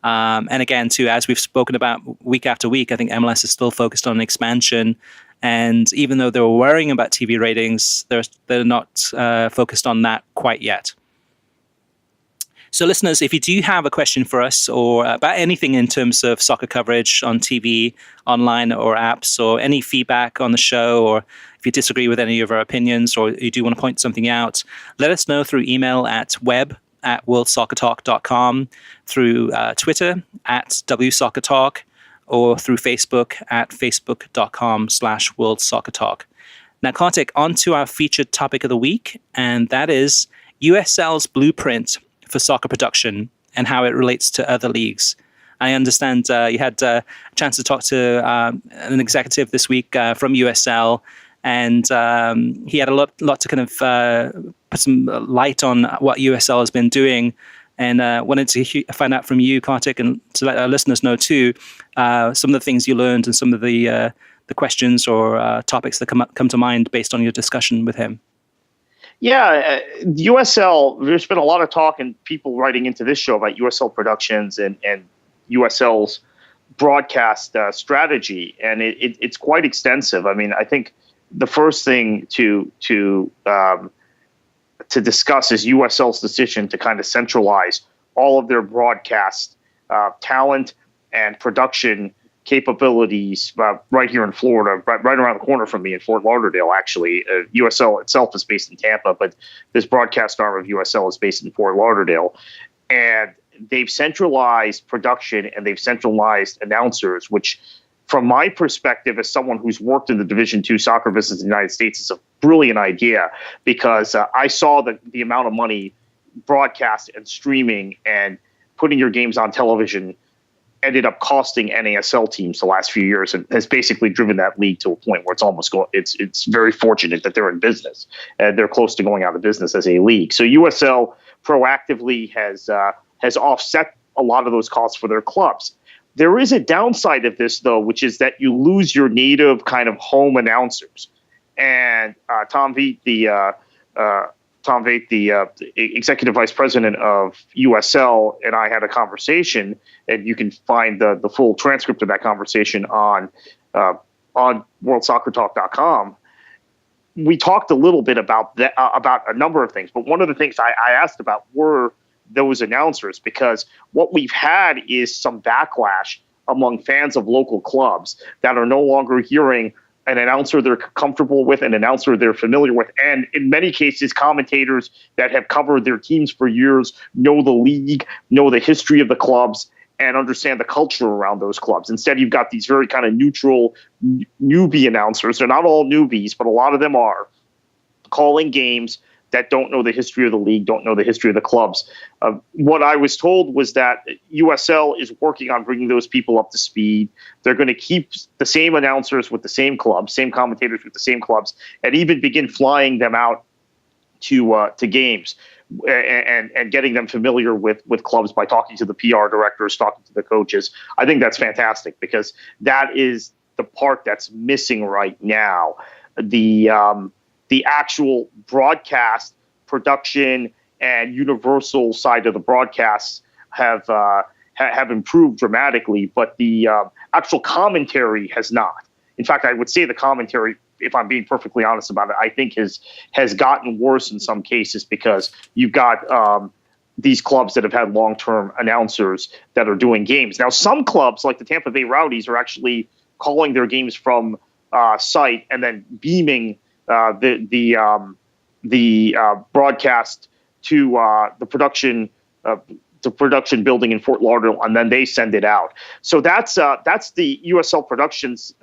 And again, too, as we've spoken about week after week, I think MLS is still focused on expansion. And even though they're worrying about TV ratings, they're not focused on that quite yet. So listeners, if you do have a question for us or about anything in terms of soccer coverage on TV, online, or apps, or any feedback on the show, or if you disagree with any of our opinions, or you do want to point something out, let us know through email at web@worldsoccertalk.com, through Twitter @WSoccerTalk, or through Facebook at facebook.com/worldsoccertalk. Now, Kartik, on to our featured topic of the week, and that is USL's blueprint for soccer production and how it relates to other leagues. I understand you had a chance to talk to an executive this week from USL, and he had a lot to kind of put some light on what USL has been doing. And wanted to find out from you, Kartik, and to let our listeners know too, some of the things you learned and some of the questions or topics that come to mind based on your discussion with him. Yeah, USL, there's been a lot of talk and people writing into this show about USL Productions and USL's broadcast strategy, and it's quite extensive. I mean, I think the first thing to discuss is USL's decision to kind of centralize all of their broadcast talent and production capabilities right here in Florida, right around the corner from me in Fort Lauderdale, actually. USL itself is based in Tampa, but this broadcast arm of USL is based in Fort Lauderdale. And they've centralized production and they've centralized announcers, which from my perspective, as someone who's worked in the Division II soccer business in the United States, it's a brilliant idea because I saw the amount of money broadcast and streaming and putting your games on television ended up costing NASL teams the last few years, and has basically driven that league to a point where it's almost it's very fortunate that they're in business and they're close to going out of business as a league. So USL proactively has offset a lot of those costs for their clubs. There is a downside of this, though, which is that you lose your native kind of home announcers. And Tom Veit, the executive vice president of USL, and I had a conversation, and you can find the full transcript of that conversation on worldsoccertalk.com. We talked a little bit about that, about a number of things, but one of the things I asked about were those announcers, because what we've had is some backlash among fans of local clubs that are no longer hearing an announcer they're comfortable with, an announcer they're familiar with, and in many cases, commentators that have covered their teams for years, know the league, know the history of the clubs, and understand the culture around those clubs. Instead, you've got these very kind of neutral newbie announcers. They're not all newbies, but a lot of them are calling games that don't know the history of the league, don't know the history of the clubs. What I was told was that USL is working on bringing those people up to speed. They're going to keep the same announcers with the same clubs, same commentators with the same clubs, and even begin flying them out to games and getting them familiar with clubs by talking to the PR directors, talking to the coaches. I think that's fantastic, because that is the part that's missing right now. The actual broadcast production and universal side of the broadcasts have improved dramatically, but the actual commentary has not. In fact, I would say the commentary, if I'm being perfectly honest about it, I think has gotten worse in some cases, because you've got these clubs that have had long-term announcers that are doing games. Now, some clubs, like the Tampa Bay Rowdies, are actually calling their games from site and then beaming the broadcast to the production building in Fort Lauderdale, and then they send it out. So that's the USL Productions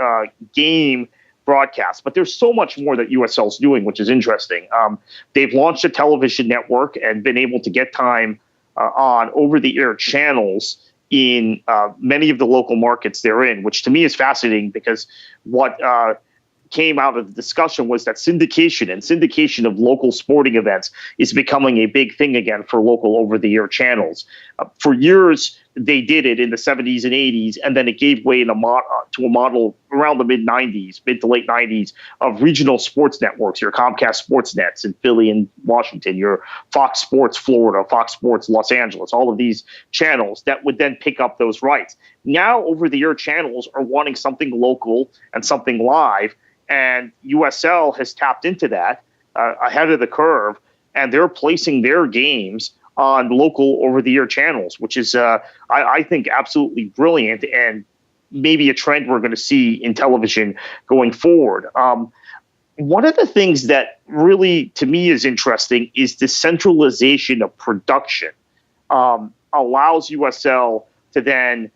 game broadcast. But there's so much more that USL's doing, which is interesting. They've launched a television network and been able to get time on over-the-air channels in many of the local markets they're in, which to me is fascinating, because what came out of the discussion was that syndication of local sporting events is becoming a big thing again for local over-the-air channels. For years, they did it in the 70s and 80s, and then it gave way to a model around the mid to late 90s of regional sports networks, your Comcast Sports Nets in Philly and Washington, your Fox Sports Florida, Fox Sports Los Angeles, all of these channels that would then pick up those rights. Now, over-the-air channels are wanting something local and something live, and USL has tapped into that ahead of the curve, and they're placing their games on local over-the-air channels, which is, I think, absolutely brilliant, and maybe a trend we're going to see in television going forward. One of the things that really, to me, is interesting is the centralization of production. Allows USL to then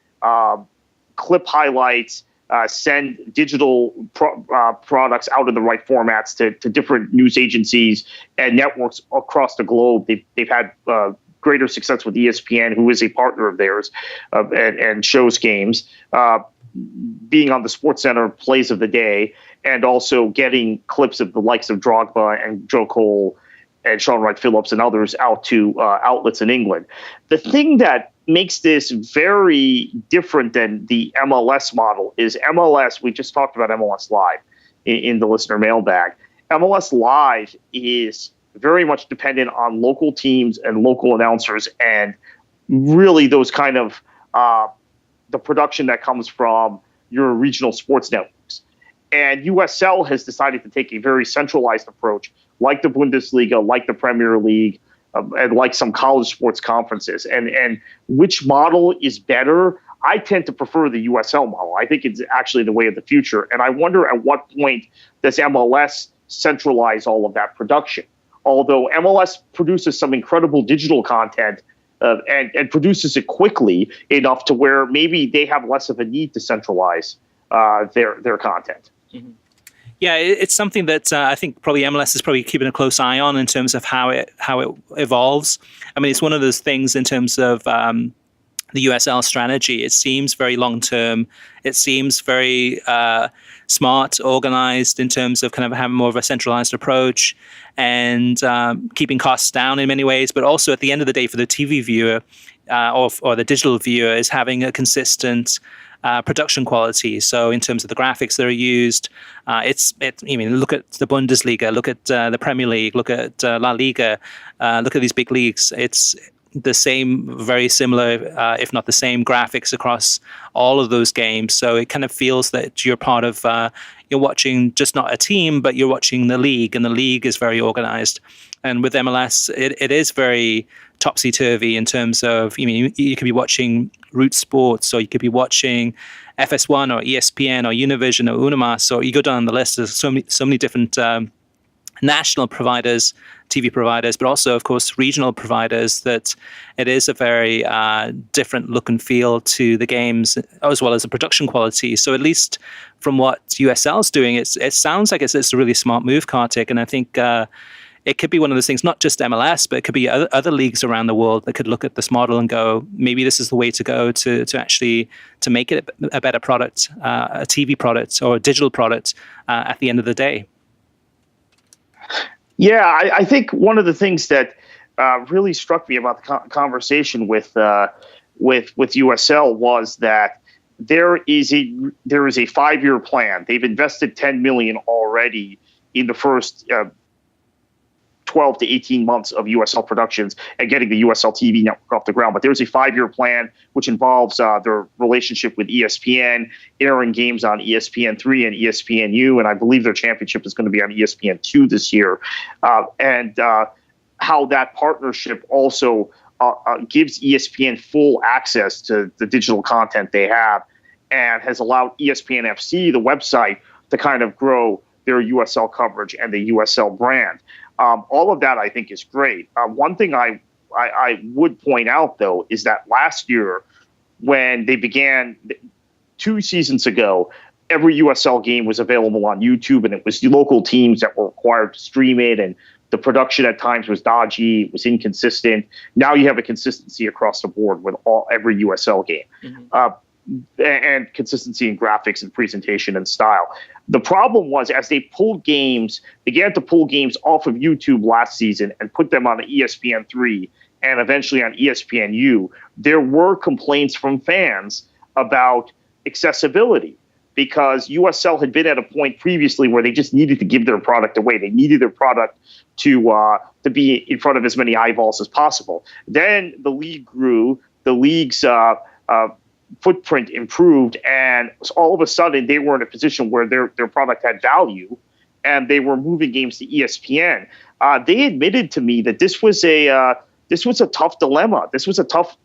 clip highlights, send digital products out in the right formats to different news agencies and networks across the globe. They've had greater success with ESPN, who is a partner of theirs, and shows games, being on the SportsCenter plays of the day, and also getting clips of the likes of Drogba and Joe Cole and Sean Wright Phillips and others out to outlets in England. The thing that makes this very different than the MLS model is MLS. We just talked about MLS Live in the listener mailbag. MLS Live is very much dependent on local teams and local announcers, and really those kind of the production that comes from your regional sports networks. And USL has decided to take a very centralized approach, like the Bundesliga, like the Premier League, and like some college sports conferences. And which model is better? I tend to prefer the USL model. I think it's actually the way of the future. And I wonder at what point does MLS centralize all of that production? Although MLS produces some incredible digital content and produces it quickly enough to where maybe they have less of a need to centralize their content. Yeah, it's something that I think probably MLS is probably keeping a close eye on in terms of how it evolves. I mean, it's one of those things in terms of the USL strategy. It seems very long term. It seems very smart, organized in terms of kind of having more of a centralized approach and keeping costs down in many ways. But also at the end of the day, for the TV viewer or the digital viewer, is having a consistent production quality. So in terms of the graphics that are used, I mean, look at the Bundesliga, look at the Premier League, look at La Liga, look at these big leagues. It's the same, very similar, if not the same graphics across all of those games. So it kind of feels that you're part of, you're watching just not a team, but you're watching the league, and the league is very organized. And with MLS, it is very topsy-turvy in terms of, you could be watching Root Sports, or you could be watching FS1 or ESPN or Univision or Unimas, or you go down the list. There's so many different national providers, TV providers, but also, of course, regional providers, that it is a very different look and feel to the games, as well as the production quality. So at least from what USL is doing, it sounds like it's a really smart move, Kartik. And I think it could be one of those things, not just MLS, but it could be other leagues around the world that could look at this model and go, maybe this is the way to go to actually to make it a better product, a TV product or a digital product at the end of the day. Yeah, I think one of the things that really struck me about the conversation with USL was that there is a 5-year plan. They've invested $10 million already in the first 12 to 18 months of USL Productions and getting the USL TV network off the ground. But there's a 5-year plan which involves their relationship with ESPN, airing games on ESPN3 and ESPNU, and I believe their championship is going to be on ESPN2 this year. And how that partnership also gives ESPN full access to the digital content they have, and has allowed ESPN FC, the website, to kind of grow their USL coverage and the USL brand. All of that, I think, is great. One thing I would point out, though, is that last year, when they began 2 seasons ago, every USL game was available on YouTube, and it was the local teams that were required to stream it, and the production at times was dodgy, it was inconsistent. Now you have a consistency across the board with every USL game. Mm-hmm. And consistency in graphics and presentation and style. The problem was, as they began to pull games off of YouTube last season and put them on ESPN3 and eventually on ESPNU, there were complaints from fans about accessibility, because USL had been at a point previously where they just needed to give their product away. They needed their product to be in front of as many eyeballs as possible. Then the league grew, the league's footprint improved, and all of a sudden they were in a position where their product had value, and they were moving games to ESPN. They admitted to me that this was a tough dilemma. This was a tough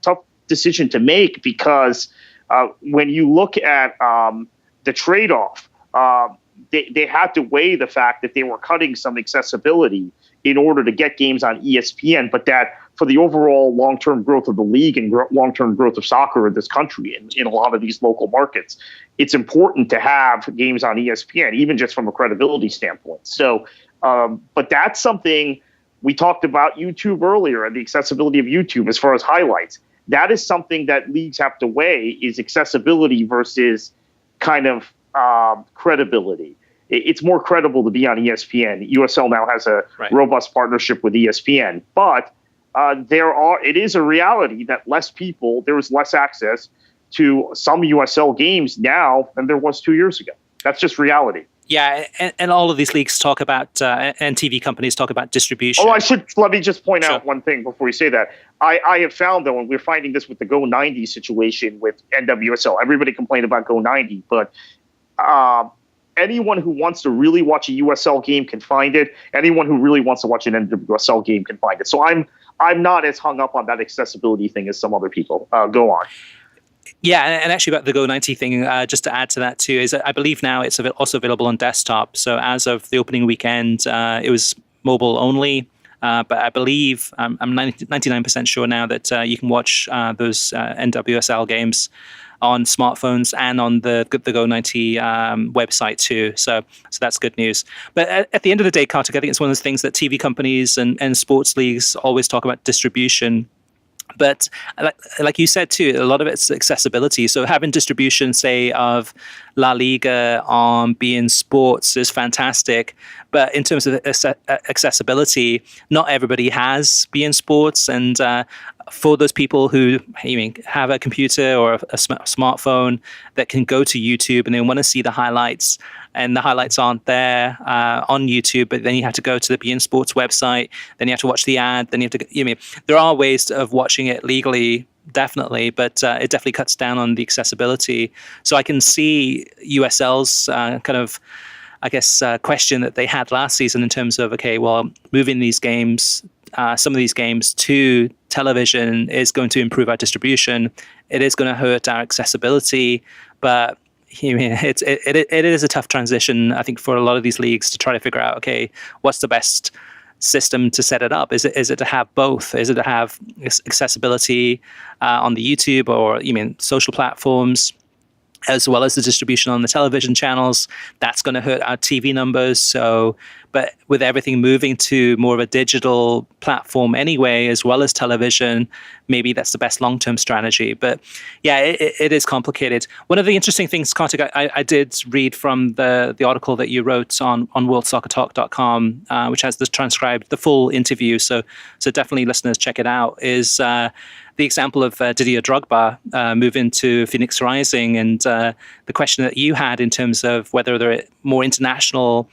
decision to make, because when you look at the trade-off, they had to weigh the fact that they were cutting some accessibility in order to get games on ESPN, but that for the overall long-term growth of the league and long-term growth of soccer in this country and in a lot of these local markets, it's important to have games on ESPN, even just from a credibility standpoint. So, but that's something we talked about YouTube earlier, and the accessibility of YouTube as far as highlights. That is something that leagues have to weigh, is accessibility versus kind of credibility. It's more credible to be on ESPN. USL now has a robust partnership with ESPN, but it is a reality that there is less access to some USL games now than there was 2 years ago. That's just reality. Yeah, and all of these leagues talk about, and TV companies talk about distribution. Let me just point out one thing before you say that. I have found, though, and we're finding this with the Go 90 situation with NWSL. Everybody complained about Go 90, but anyone who wants to really watch a USL game can find it. Anyone who really wants to watch an NWSL game can find it. So I'm not as hung up on that accessibility thing as some other people. Go on. Yeah, and actually about the Go 90 thing, just to add to that too, is I believe now it's also available on desktop. So as of the opening weekend, it was mobile only. But I believe I'm 99% sure now that you can watch those NWSL games on smartphones and on the Go90 website too. So that's good news. But at the end of the day, Kartik, I think it's one of those things that TV companies and sports leagues always talk about distribution. But like you said too, a lot of it's accessibility. So having distribution, say, of La Liga on beIN Sports is fantastic. But in terms of accessibility, not everybody has beIN Sports. And for those people who have a computer or a smartphone that can go to YouTube and they want to see the highlights, and the highlights aren't there on YouTube, but then you have to go to the beIN Sports website, then you have to watch the ad, then you have to, there are ways of watching it legally, definitely, but it definitely cuts down on the accessibility. So I can see USL's question that they had last season in terms of, okay, well, moving these games, some of these games to television is going to improve our distribution. It is going to hurt our accessibility, but it is a tough transition, I think, for a lot of these leagues to try to figure out, okay, what's the best system to set it up? Is it to have both? Is it to have accessibility on the YouTube or social platforms, as well as the distribution on the television channels? That's going to hurt our TV numbers. So, but with everything moving to more of a digital platform anyway, as well as television, maybe that's the best long-term strategy. But yeah, it is complicated. One of the interesting things, Kartik, I did read from the article that you wrote on worldsoccertalk.com, which has the full interview. So definitely listeners, check it out, is the example of Didier Drogba moving to Phoenix Rising, and the question that you had in terms of whether there are more international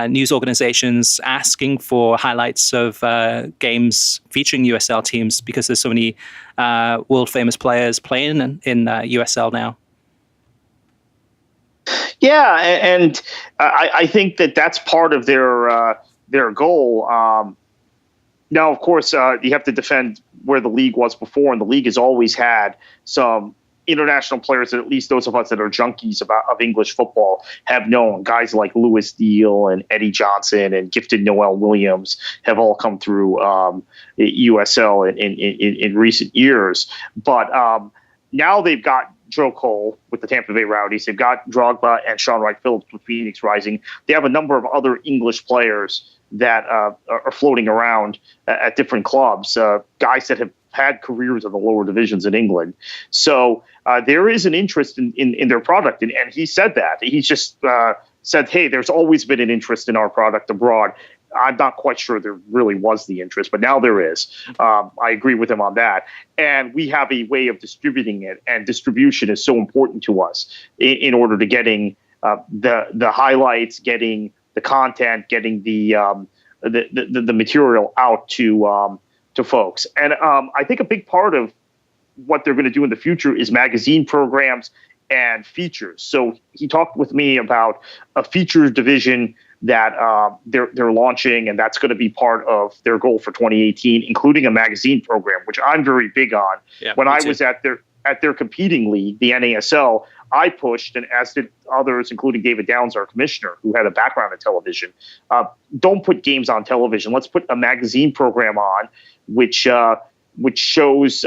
news organizations asking for highlights of games featuring USL teams because there's so many world famous players playing in USL now. Yeah, and I think that's part of their goal. Now, of course, you have to defend where the league was before, and the league has always had some international players, at least those of us that are junkies of English football have known. Guys like Lewis Deal and Eddie Johnson and Gifted Noel Williams have all come through USL in recent years. But now they've got Joe Cole with the Tampa Bay Rowdies. They've got Drogba and Sean Wright-Phillips with Phoenix Rising. They have a number of other English players that are floating around at different clubs, guys that have had careers in the lower divisions in England. So there is an interest in their product. And he said that. He's just said, hey, there's always been an interest in our product abroad. I'm not quite sure there really was the interest, but now there is. I agree with him on that. And we have a way of distributing it, and distribution is so important to us in order to getting the highlights, getting the content, getting the material out to folks. And I think a big part of what they're going to do in the future is magazine programs and features. So he talked with me about a features division that they're launching, and that's going to be part of their goal for 2018, including a magazine program, which I'm very big on. Yeah, when I was at their competing league, the NASL, I pushed, and as did others, including David Downs, our commissioner, who had a background in television. Don't put games on television. Let's put a magazine program on, which shows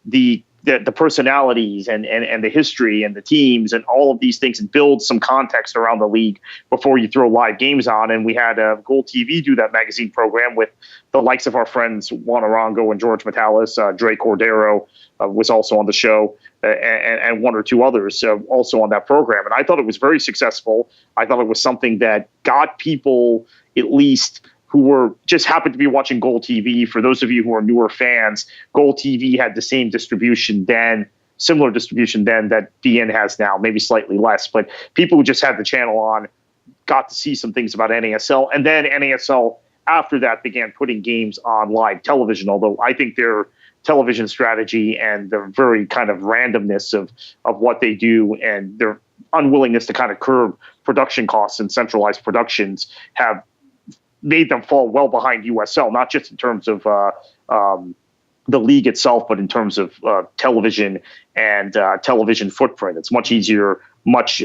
the personalities and the history and the teams and all of these things, and build some context around the league before you throw live games on. And we had Gold TV do that magazine program with the likes of our friends Juan Arango and George Metalis. Dre Cordero was also on the show, and one or two others also on that program. And I thought it was very successful. I thought it was something that got people, at least who were just happened to be watching Gold TV. For those of you who are newer fans, Gold TV had the same distribution then, similar distribution then, that beIN has now, maybe slightly less. But people who just had the channel on got to see some things about NASL. And then NASL, after that, began putting games on live television, although I think their television strategy and the very kind of randomness of what they do and their unwillingness to kind of curb production costs and centralized productions have made them fall well behind USL, not just in terms of the league itself, but in terms of television and television footprint. It's much easier, much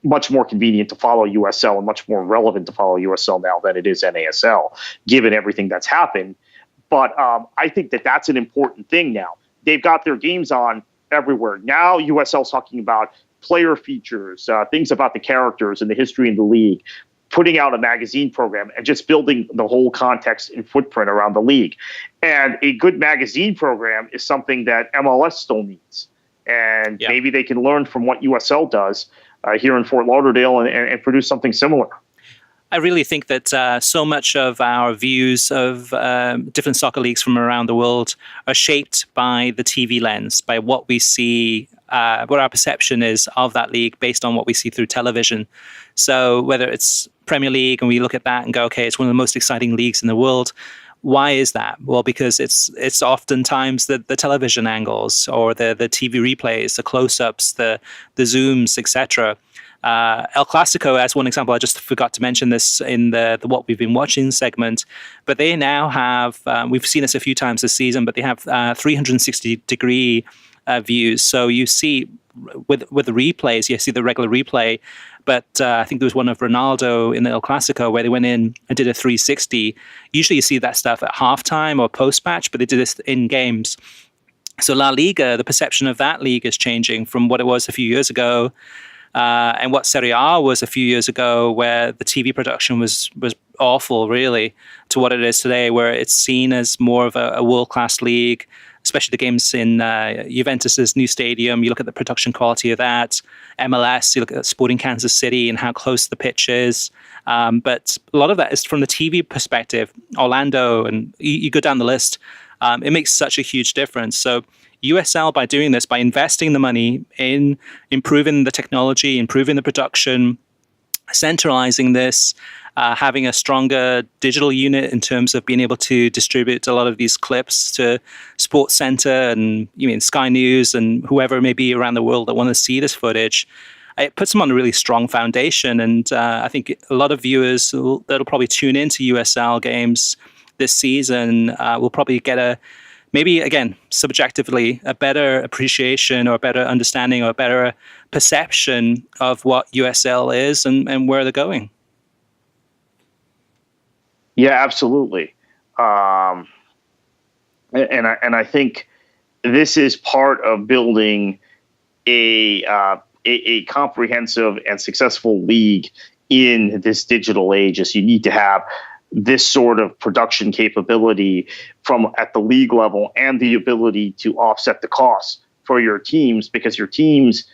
much more convenient to follow USL and much more relevant to follow USL now than it is NASL, given everything that's happened. But I think that that's an important thing now. They've got their games on everywhere. Now USL's talking about player features, things about the characters and the history in the league, putting out a magazine program and just building the whole context and footprint around the league. And a good magazine program is something that MLS still needs. And maybe they can learn from what USL does here in Fort Lauderdale and produce something similar. I really think that so much of our views of different soccer leagues from around the world are shaped by the TV lens, by what we see, what our perception is of that league based on what we see through television. So whether it's Premier League and we look at that and go, okay, it's one of the most exciting leagues in the world. Why is that? Well, because it's oftentimes the television angles or the TV replays, the close-ups, the zooms, etc. El Clásico, as one example, I just forgot to mention this in the what we've been watching segment, but they now have, we've seen this a few times this season, but they have 360-degree views. So you see with the replays, you see the regular replay, but I think there was one of Ronaldo in the El Clásico where they went in and did a 360. Usually you see that stuff at halftime or post-match, but they did this in games. So La Liga, the perception of that league is changing from what it was a few years ago and what Serie A was a few years ago, where the TV production was awful, really, to what it is today, where it's seen as more of a world-class league, especially the games in Juventus's new stadium. You look at the production quality of that. MLS, you look at Sporting Kansas City and how close the pitch is. But a lot of that is from the TV perspective. Orlando, and you go down the list. It makes such a huge difference. So USL, by doing this, by investing the money in improving the technology, improving the production, centralizing this, having a stronger digital unit in terms of being able to distribute a lot of these clips to Sports Center and Sky News and whoever may be around the world that want to see this footage, it puts them on a really strong foundation. And I think a lot of viewers that'll probably tune into USL games this season will probably get maybe, again, subjectively, a better appreciation or a better understanding or a better perception of what USL is and where they're going. Yeah, absolutely. And I think this is part of building a comprehensive and successful league in this digital age. Is you need to have this sort of production capability from at the league level and the ability to offset the costs for your teams, because your teams,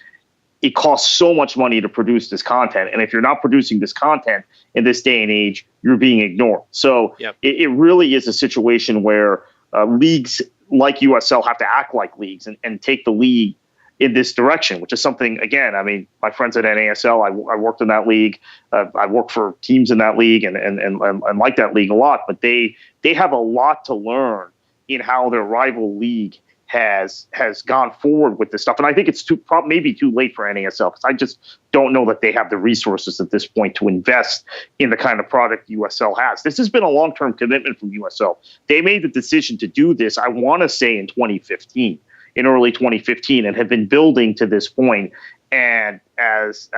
it costs so much money to produce this content. And if you're not producing this content in this day and age, you're being ignored. So it really is a situation where leagues like USL have to act like leagues and take the league in this direction, which is something, again, I mean, my friends at NASL, I worked in that league. I worked for teams in that league and like that league a lot, but they have a lot to learn in how their rival league has gone forward with this stuff. And I think it's maybe too late for NASL, because I just don't know that they have the resources at this point to invest in the kind of product USL has. This has been a long-term commitment from USL. They made the decision to do this, I want to say, in early 2015, and have been building to this point. And as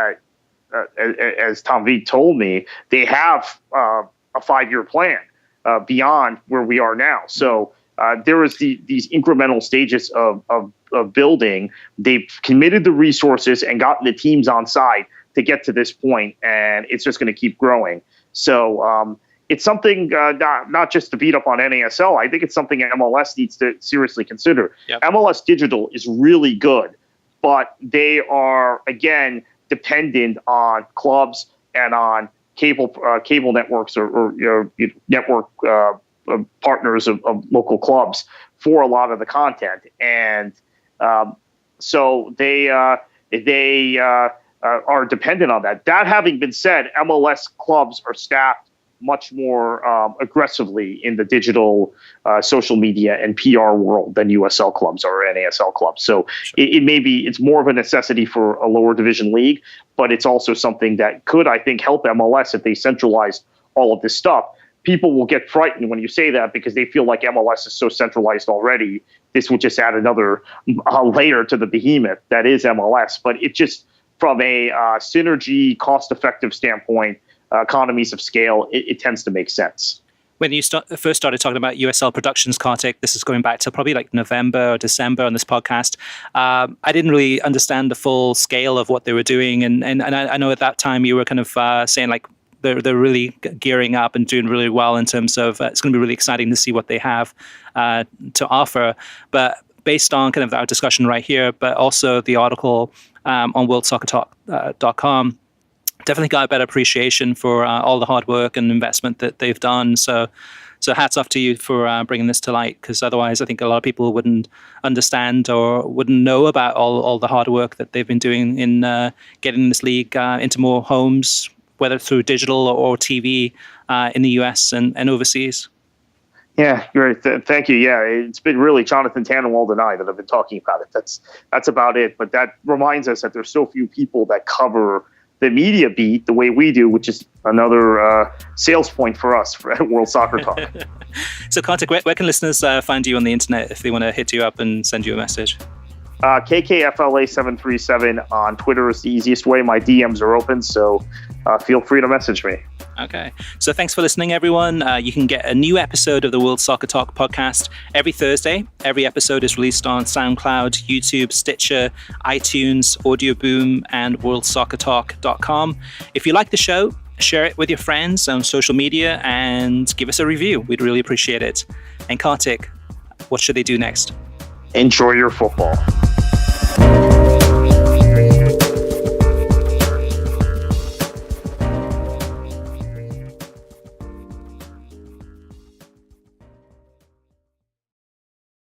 Tom V told me, they have a 5-year plan beyond where we are now. So there is these incremental stages of building. They've committed the resources and gotten the teams on side to get to this point, and it's just going to keep growing. So it's something not just to beat up on NASL. I think it's something MLS needs to seriously consider. Yep. MLS Digital is really good, but they are, again, dependent on clubs and on cable networks or network partners of local clubs for a lot of the content. And so they are dependent on that. That having been said, MLS clubs are staffed much more aggressively in the digital social media and PR world than USL clubs or NASL clubs. So it's more of a necessity for a lower division league, but it's also something that could, I think, help MLS if they centralize all of this stuff. People will get frightened when you say that because they feel like MLS is so centralized already. This would just add another layer to the behemoth that is MLS. But it just, from a synergy, cost-effective standpoint, economies of scale, it tends to make sense. When you first started talking about USL Productions, Kartik, this is going back to probably like November or December on this podcast. I didn't really understand the full scale of what they were doing. And I know at that time you were kind of saying like they're really gearing up and doing really well in terms of it's going to be really exciting to see what they have to offer. But based on kind of our discussion right here, but also the article on worldsoccertalk.com, definitely got a better appreciation for all the hard work and investment that they've done. So hats off to you for bringing this to light, because otherwise I think a lot of people wouldn't understand or wouldn't know about all the hard work that they've been doing in getting this league into more homes, whether through digital or TV in the US and overseas. Yeah, great. Thank you. Yeah, it's been really Jonathan Tannenwald and I that have been talking about it. That's about it. But that reminds us that there's so few people that cover the media beat the way we do, which is another sales point for us at World Soccer Talk. So, Kartik, where can listeners find you on the internet if they want to hit you up and send you a message? KKFLA737 on Twitter is the easiest way. My DMs are open, so feel free to message me. Okay. So thanks for listening, everyone. You can get a new episode of the World Soccer Talk podcast every Thursday. Every episode is released on SoundCloud, YouTube, Stitcher, iTunes, Audio Boom, and worldsoccertalk.com. If you like the show, share it with your friends on social media and give us a review. We'd really appreciate it. And Kartik, what should they do next? Enjoy your football.